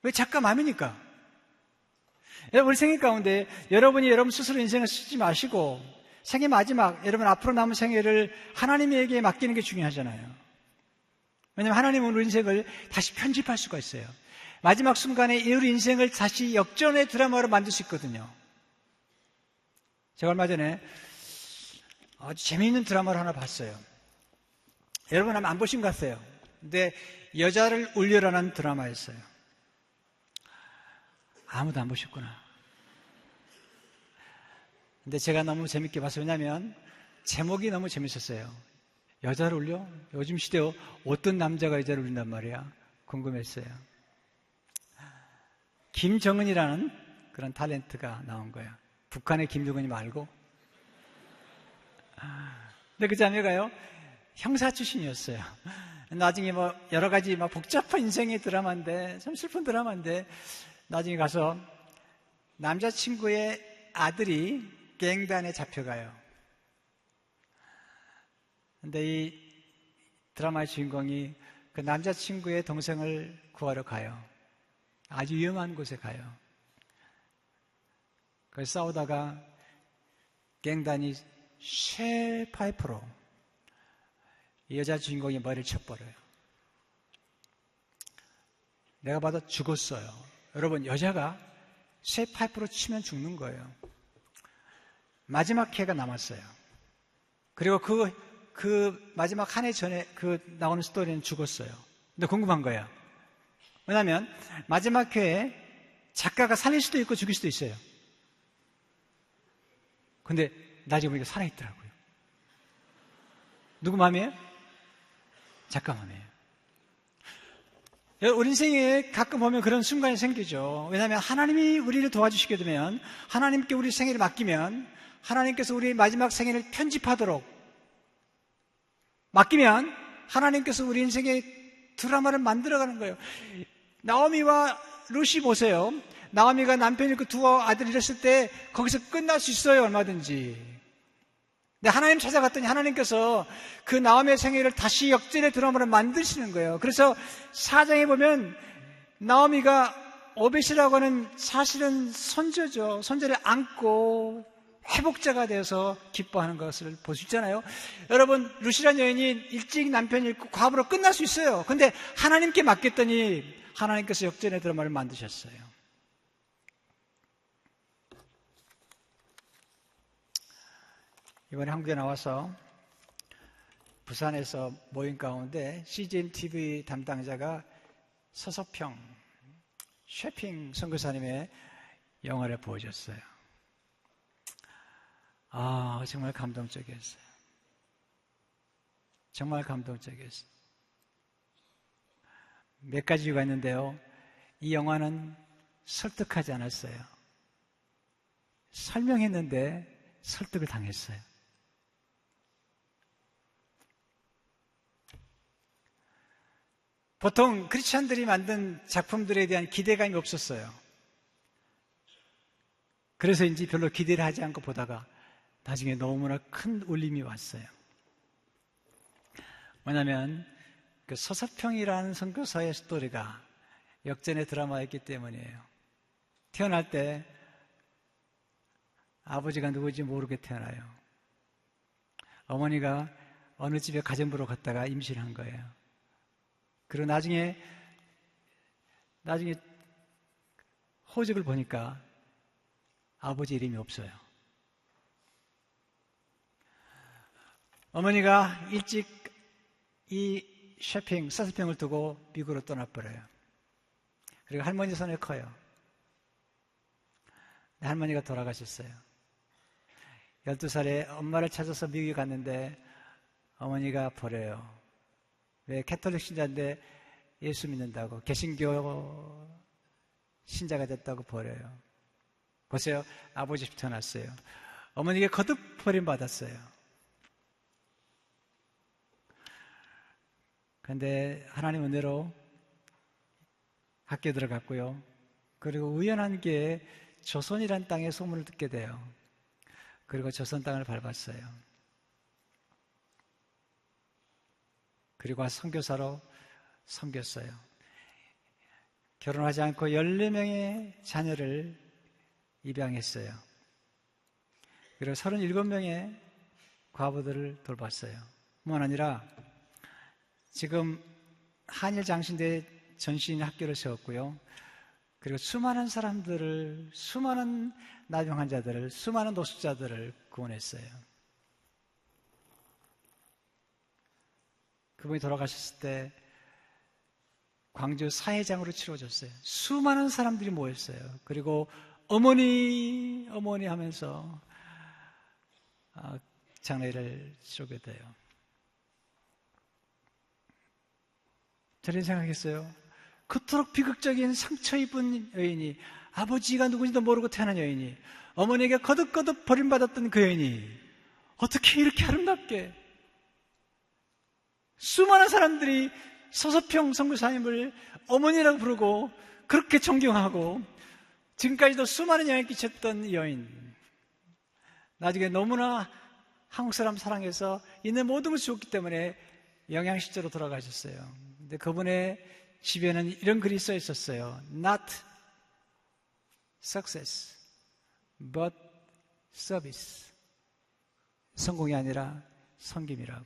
왜? 작가 마음이니까. 여러분, 우리 생애 가운데 여러분이 여러분 스스로 인생을 쓰지 마시고 생애 마지막 여러분 앞으로 남은 생애를 하나님에게 맡기는 게 중요하잖아요. 왜냐하면 하나님은 우리 인생을 다시 편집할 수가 있어요. 마지막 순간에 우리 인생을 다시 역전의 드라마로 만들 수 있거든요. 제가 얼마 전에 아주 재미있는 드라마를 하나 봤어요. 여러분 아마 안 보신 것 같아요. 근데 여자를 울려라는 드라마였어요. 아무도 안 보셨구나. 근데 제가 너무 재밌게 봤어요. 왜냐하면 제목이 너무 재밌었어요. 여자를 울려? 요즘 시대에 어떤 남자가 여자를 울린단 말이야? 궁금했어요. 김정은이라는 그런 탤런트가 나온 거야. 북한의 김정은이 말고. 근데 그 자매가요, 형사 출신이었어요. 나중에 뭐 여러 가지 막 복잡한 인생의 드라마인데, 참 슬픈 드라마인데, 나중에 가서 남자친구의 아들이 갱단에 잡혀가요. 근데 이 드라마의 주인공이 그 남자친구의 동생을 구하러 가요. 아주 위험한 곳에 가요. 그래서 싸우다가 갱단이 쇠 파이프로 이 여자 주인공의 머리를 쳐버려요. 내가 봐도 죽었어요. 여러분, 여자가 쇠 파이프로 치면 죽는 거예요. 마지막 회가 남았어요. 그리고 그 마지막 한 해 전에 그 나오는 스토리는 죽었어요. 근데 궁금한 거예요. 왜냐하면 마지막 회에 작가가 살릴 수도 있고 죽일 수도 있어요. 근데 나중에 보니까 살아있더라고요. 누구 마음이에요? 작가 마음이에요. 우리 인생에 가끔 보면 그런 순간이 생기죠. 왜냐하면 하나님이 우리를 도와주시게 되면, 하나님께 우리 생애를 맡기면, 하나님께서 우리의 마지막 생애를 편집하도록 맡기면 하나님께서 우리 인생의 드라마를 만들어가는 거예요. 나오미와 루시 보세요. 나오미가 남편이 잃고 두 아들을 잃었을 때 거기서 끝날 수 있어요, 얼마든지. 근데 하나님 찾아갔더니 하나님께서 그 나오미의 생애를 다시 역전의 드라마를 만드시는 거예요. 그래서 4장에 보면 나오미가 오벳이라고 하는 사실은 손자죠. 손자를 안고 회복자가 되어서 기뻐하는 것을 볼 수 있잖아요. 여러분, 루시라는 여인이 일찍 남편이 잃고 과부로 끝날 수 있어요. 근데 하나님께 맡겼더니 하나님께서 역전의 드라마를 만드셨어요. 이번에 한국에 나와서 부산에서 모임 가운데 CGN TV 담당자가 서서평 셰핑 선교사님의 영화를 보여줬어요. 아, 정말 감동적이었어요. 정말 감동적이었어요. 몇 가지 이유가 있는데요. 이 영화는 설득하지 않았어요. 설명했는데 설득을 당했어요. 보통 크리스찬들이 만든 작품들에 대한 기대감이 없었어요. 그래서인지 별로 기대를 하지 않고 보다가 나중에 너무나 큰 울림이 왔어요. 왜냐하면 그 서서평이라는 선교사의 스토리가 역전의 드라마였기 때문이에요. 태어날 때 아버지가 누구인지 모르게 태어나요. 어머니가 어느 집에 가정부로 갔다가 임신한 거예요. 그리고 나중에 호적을 보니까 아버지 이름이 없어요. 어머니가 일찍 이 서서평을 두고 미국으로 떠나버려요. 그리고 할머니 손에 커요. 할머니가 돌아가셨어요. 12살에 엄마를 찾아서 미국에 갔는데 어머니가 버려요. 왜? 캐톨릭 신자인데 예수 믿는다고, 개신교 신자가 됐다고 버려요. 보세요. 아버지 집 태어났어요. 어머니가 거듭 버림받았어요. 그런데 하나님 은혜로 학교에 들어갔고요. 그리고 우연한 기회에 조선이라는 땅의 소문을 듣게 돼요. 그리고 조선 땅을 밟았어요. 그리고 선교사로 섬겼어요. 결혼하지 않고 14명의 자녀를 입양했어요. 그리고 37명의 과부들을 돌봤어요. 뿐만 아니라 지금 한일 장신대 전신 학교를 세웠고요. 그리고 수많은 사람들을, 수많은 나병 환자들을, 수많은 노숙자들을 구원했어요. 그분이 돌아가셨을 때 광주 사회장으로 치러졌어요. 수많은 사람들이 모였어요. 그리고 어머니 하면서 장례를 치르게 돼요. 저는 생각했어요. 그토록 비극적인 상처 입은 여인이, 아버지가 누군지도 모르고 태어난 여인이, 어머니에게 거듭거듭 버림받았던 그 여인이 어떻게 이렇게 아름답게, 수많은 사람들이 서서평 선교사님을 어머니라고 부르고 그렇게 존경하고 지금까지도 수많은 영향을 끼쳤던 여인, 나중에 너무나 한국 사람 사랑해서 있는 모든 것을 주었기 때문에 영양실조로 돌아가셨어요. 근데 그분의 집에는 이런 글이 써 있었어요. Not success, but service. 성공이 아니라 섬김이라고.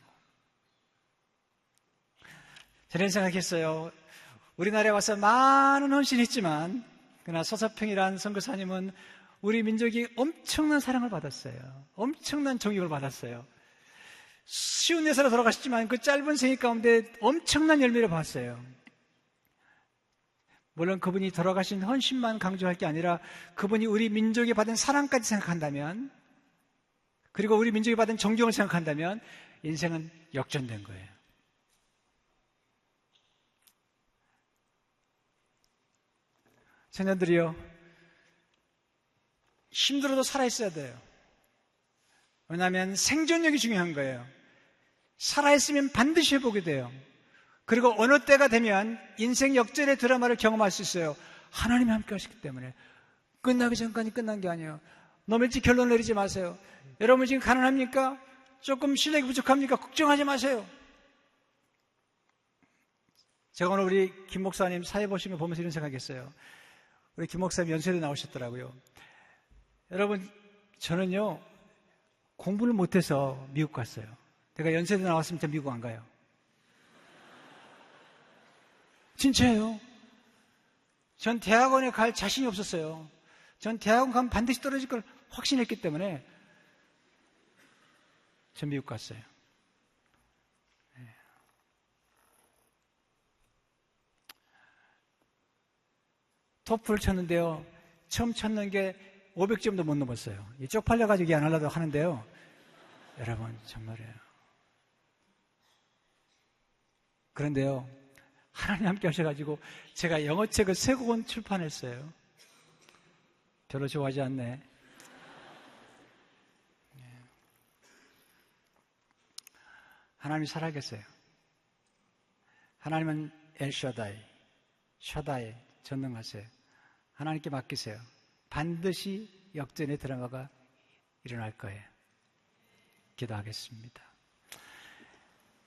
저는 생각했어요. 우리나라에 와서 많은 헌신했지만 그러나 서서평이라는 선교사님은 우리 민족이 엄청난 사랑을 받았어요. 엄청난 존경을 받았어요. 쉬운 예사로 돌아가셨지만 그 짧은 생애 가운데 엄청난 열매를 봤어요. 물론 그분이 돌아가신 헌신만 강조할 게 아니라 그분이 우리 민족이 받은 사랑까지 생각한다면, 그리고 우리 민족이 받은 존경을 생각한다면 인생은 역전된 거예요. 청년들이요, 힘들어도 살아있어야 돼요. 왜냐하면 생존력이 중요한 거예요. 살아있으면 반드시 회복이 돼요. 그리고 어느 때가 되면 인생 역전의 드라마를 경험할 수 있어요. 하나님이 함께 하시기 때문에. 끝나기 전까지 끝난 게 아니에요. 너무 일찍 결론 내리지 마세요. 여러분 지금 가난합니까? 조금 실력이 부족합니까? 걱정하지 마세요. 제가 오늘 우리 김 목사님 사회 보면서 이런 생각했어요. 우리 김 목사님 연세대 나오셨더라고요. 여러분, 저는요, 공부를 못해서 미국 갔어요. 내가 연세대 나왔으면 저 미국 안 가요. 진짜예요. 전 대학원에 갈 자신이 없었어요. 전 대학원 가면 반드시 떨어질 걸 확신했기 때문에 전 미국 갔어요. 토플 쳤는데요, 처음 쳤는 게 500점도 못 넘었어요. 쪽팔려가지고 얘기 안 하려고 하는데요, 여러분 정말이에요. 그런데요, 하나님 함께 하셔가지고 제가 영어책을 3권 출판했어요. 별로 좋아하지 않네. 하나님이 살아계세요. 하나님은 엘샤다이, 샤다이, 전능하세요. 하나님께 맡기세요. 반드시 역전의 드라마가 일어날 거예요. 기도하겠습니다.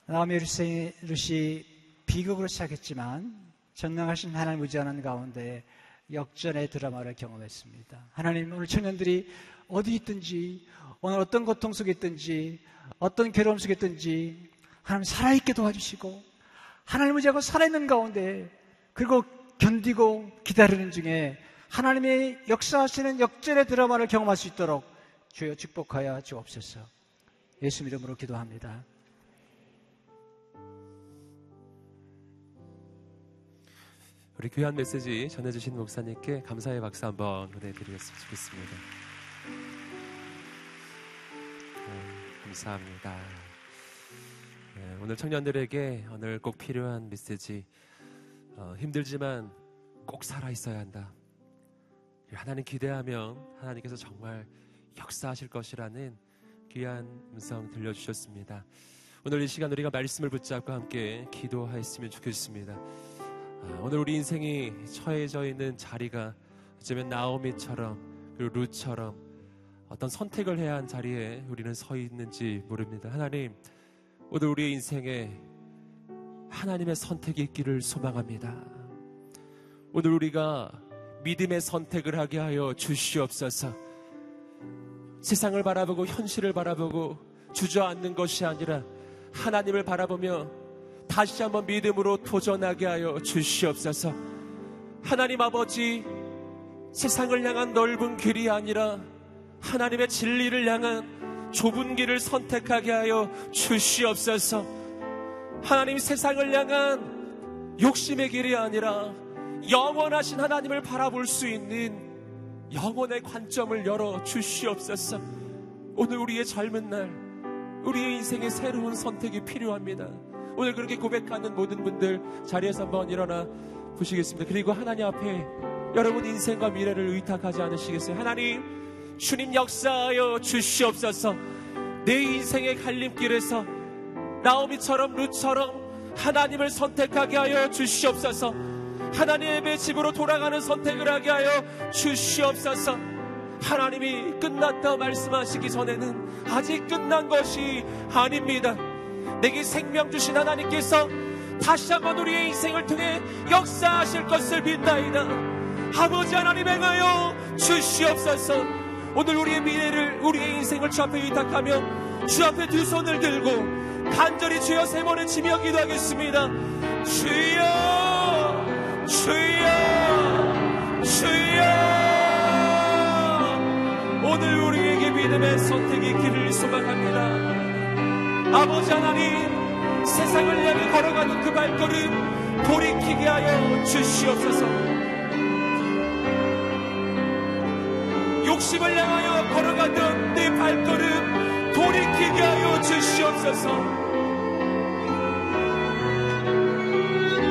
나오미 루시 비극으로 시작했지만 전능하신 하나님 의지하는 가운데 역전의 드라마를 경험했습니다. 하나님, 오늘 청년들이 어디 있든지, 오늘 어떤 고통 속에 있든지, 어떤 괴로움 속에 있든지 하나님 살아있게 도와주시고, 하나님 의지하고 살아있는 가운데, 그리고 견디고 기다리는 중에 하나님의 역사하시는 역전의 드라마를 경험할 수 있도록 주여 축복하여 주옵소서. 예수 이름으로 기도합니다. 우리 귀한 메시지 전해주신 목사님께 감사의 박수 한번 보내드리겠으면 좋겠습니다. 감사합니다. 오늘 청년들에게 오늘 꼭 필요한 메시지, 힘들지만 꼭 살아있어야 한다. 하나님 기대하면 하나님께서 정말 역사하실 것이라는 귀한 음성 들려주셨습니다. 오늘 이 시간 우리가 말씀을 붙잡고 함께 기도하였으면 좋겠습니다. 오늘 우리 인생이 처해져 있는 자리가 어쩌면 나오미처럼, 그리고 룻처럼 어떤 선택을 해야 한 자리에 우리는 서 있는지 모릅니다. 하나님, 오늘 우리의 인생에 하나님의 선택이 있기를 소망합니다. 오늘 우리가 믿음의 선택을 하게 하여 주시옵소서. 세상을 바라보고 현실을 바라보고 주저앉는 것이 아니라 하나님을 바라보며 다시 한번 믿음으로 도전하게 하여 주시옵소서. 하나님 아버지, 세상을 향한 넓은 길이 아니라 하나님의 진리를 향한 좁은 길을 선택하게 하여 주시옵소서. 하나님, 세상을 향한 욕심의 길이 아니라 영원하신 하나님을 바라볼 수 있는 영혼의 관점을 열어 주시옵소서. 오늘 우리의 젊은 날, 우리의 인생의 새로운 선택이 필요합니다. 오늘 그렇게 고백하는 모든 분들 자리에서 한번 일어나 보시겠습니다. 그리고 하나님 앞에 여러분 인생과 미래를 의탁하지 않으시겠어요? 하나님, 주님 역사하여 주시옵소서. 내 인생의 갈림길에서 나오미처럼 룻처럼 하나님을 선택하게 하여 주시옵소서. 하나님의 집으로 돌아가는 선택을 하게 하여 주시옵소서. 하나님이 끝났다 말씀하시기 전에는 아직 끝난 것이 아닙니다. 내게 생명 주신 하나님께서 다시 한번 우리의 인생을 통해 역사하실 것을 믿나이다. 아버지 하나님, 행하여 주시옵소서. 오늘 우리의 미래를, 우리의 인생을 주 앞에 의탁하며 주 앞에 두 손을 들고 간절히 주여 세 번의 지며 기도하겠습니다. 주여, 주여, 주여. 오늘 우리에게 믿음의 선택이 있기를 소망합니다. 아버지 하나님, 세상을 향해 걸어가는 그 발걸음 돌이키게 하여 주시옵소서. 욕심을 향하여 걸어가던 내 발걸음 돌이키게 하여 주시옵소서.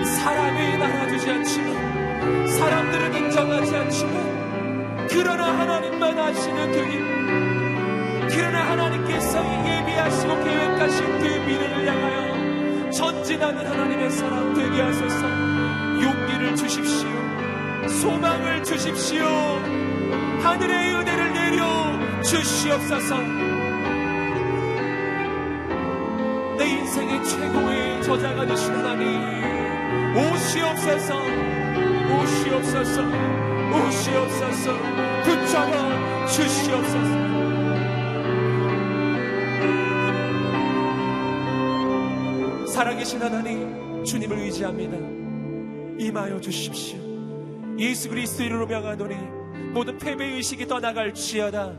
사람이 알아주지 않지만, 사람들은 인정하지 않지만, 그러나 하나님만 아시는 그 일, 그러나 하나님께서 예비하시고 계획하신 그 미래를 향하여 전진하는 하나님의 사람 되게 하소서. 용기를 주십시오. 소망을 주십시오. 하늘의 은혜를 내려 주시옵소서. 내 인생의 최고의 저자가 되신 하나님, 오시옵소서, 오시옵소서, 오시옵소서. 붙잡아 주시옵소서. 살아계신 하나님, 주님을 의지합니다. 임하여 주십시오. 예수 그리스도 이름으로 명하노니 모든 패배의식이 떠나갈지어다.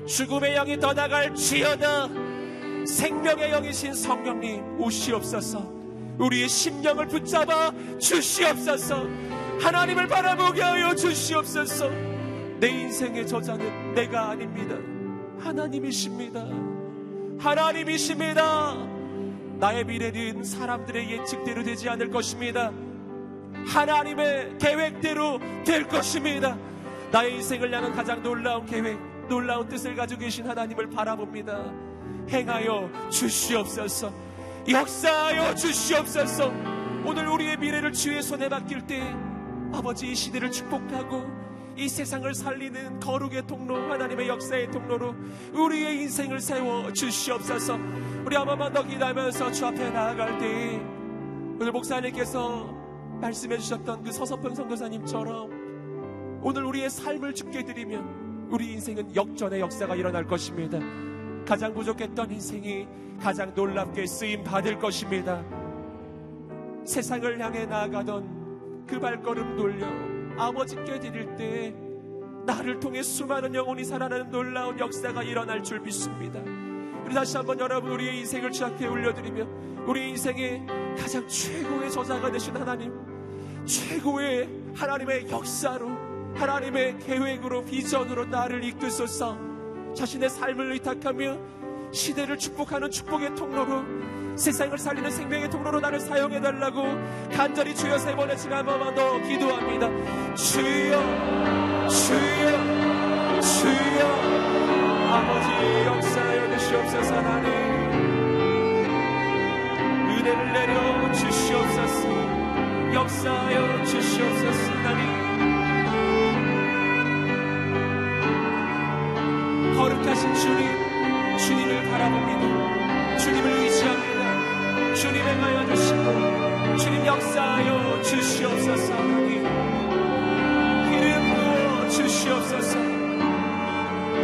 죽음의 영이 떠나갈지어다. 생명의 영이신 성령님 오시옵소서. 우리의 심령을 붙잡아 주시옵소서. 하나님을 바라보게 하여 주시옵소서. 내 인생의 저자는 내가 아닙니다. 하나님이십니다. 하나님이십니다. 나의 미래는 사람들의 예측대로 되지 않을 것입니다. 하나님의 계획대로 될 것입니다. 나의 인생을 향한 가장 놀라운 계획, 놀라운 뜻을 가지고 계신 하나님을 바라봅니다. 행하여 주시옵소서. 역사하여 주시옵소서. 오늘 우리의 미래를 주의 손에 맡길 때 아버지, 이 시대를 축복하고 이 세상을 살리는 거룩의 통로, 하나님의 역사의 통로로 우리의 인생을 세워 주시옵소서. 우리 한 번만 더 기도하면서 주 앞에 나아갈 때 오늘 목사님께서 말씀해 주셨던 그 서서평 선교사님처럼 오늘 우리의 삶을 주께 드리면 우리 인생은 역전의 역사가 일어날 것입니다. 가장 부족했던 인생이 가장 놀랍게 쓰임 받을 것입니다. 세상을 향해 나아가던 그 발걸음 돌려 아버지께 드릴 때 나를 통해 수많은 영혼이 살아나는 놀라운 역사가 일어날 줄 믿습니다. 우리 다시 한번 여러분, 우리의 인생을 주 앞에 올려드리며 우리 인생의 가장 최고의 저자가 되신 하나님, 최고의 하나님의 역사로, 하나님의 계획으로, 비전으로 나를 이끄소서. 자신의 삶을 의탁하며 시대를 축복하는 축복의 통로로, 세상을 살리는 생명의 통로로 나를 사용해달라고 간절히 주여 세 번의 지금 한 번만 더 기도합니다. 주여, 주여, 주여. 아버지 역사하여 주시옵소서. 하나님 은혜를 내려 주시옵소서. 역사하여 주시옵소서. 하나님 거룩하신 주님, 주님을 바라봅니다. 주님을 의지합니다. 주님 행하여 주시고 주님 역사하여 주시옵소서. 하나님 기름 부어 주시옵소서.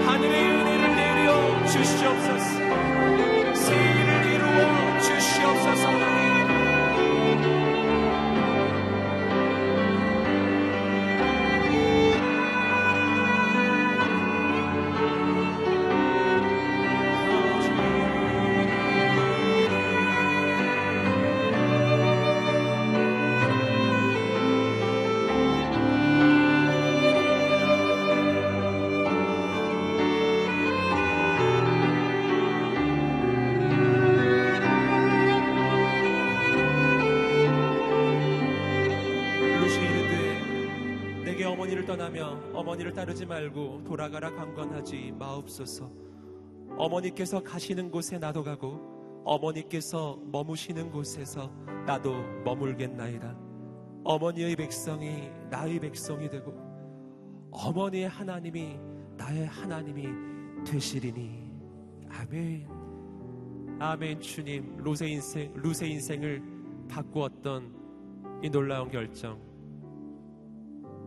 하늘의 은혜를 내려 주시옵소서. 새 일을 이루어 주시옵소서. 하나님 떠나며 어머니를 따르지 말고 돌아가라 강권하지 마옵소서. 어머니께서 가시는 곳에 나도 가고 어머니께서 머무시는 곳에서 나도 머물겠나이다. 어머니의 백성이 나의 백성이 되고 어머니의 하나님이 나의 하나님이 되시리니. 아멘. 아멘. 주님, 루세 인생을 바꾸었던 이 놀라운 결정,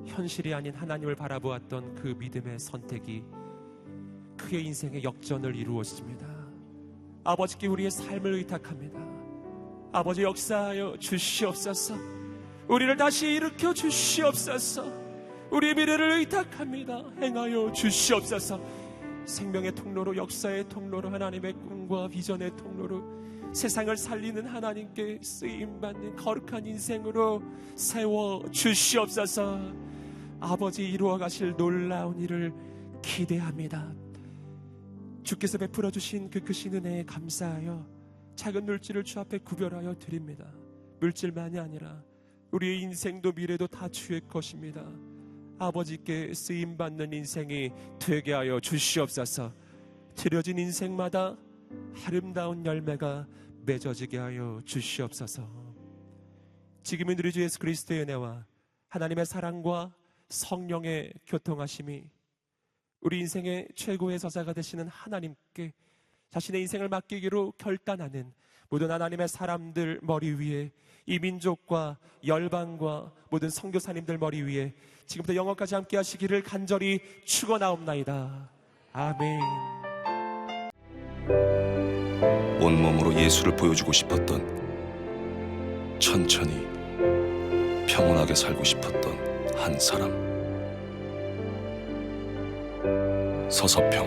현실이 아닌 하나님을 바라보았던 그 믿음의 선택이 그의 인생의 역전을 이루었습니다. 아버지께 우리의 삶을 의탁합니다. 아버지, 역사하여 주시옵소서. 우리를 다시 일으켜 주시옵소서. 우리의 미래를 의탁합니다. 행하여 주시옵소서. 생명의 통로로, 역사의 통로로, 하나님의 꿈과 비전의 통로로 세상을 살리는 하나님께 쓰임받는 거룩한 인생으로 세워 주시옵소서. 아버지, 이루어 가실 놀라운 일을 기대합니다. 주께서 베풀어 주신 그 크신 은혜에 감사하여 작은 물질을 주 앞에 구별하여 드립니다. 물질만이 아니라 우리의 인생도 미래도 다 주의 것입니다. 아버지께 쓰임받는 인생이 되게 하여 주시옵소서. 드려진 인생마다 아름다운 열매가 맺어지게 하여 주시옵소서. 지금은 우리 주 예수 그리스도의 은혜와 하나님의 사랑과 성령의 교통하심이 우리 인생의 최고의 저자가 되시는 하나님께 자신의 인생을 맡기기로 결단하는 모든 하나님의 사람들 머리 위에, 이 민족과 열방과 모든 선교사님들 머리 위에 지금부터 영원까지 함께 하시기를 간절히 축원하옵나이다. 아멘. 온몸으로 예수를 보여주고 싶었던, 천천히 평온하게 살고 싶었던 한 사람. 서서평.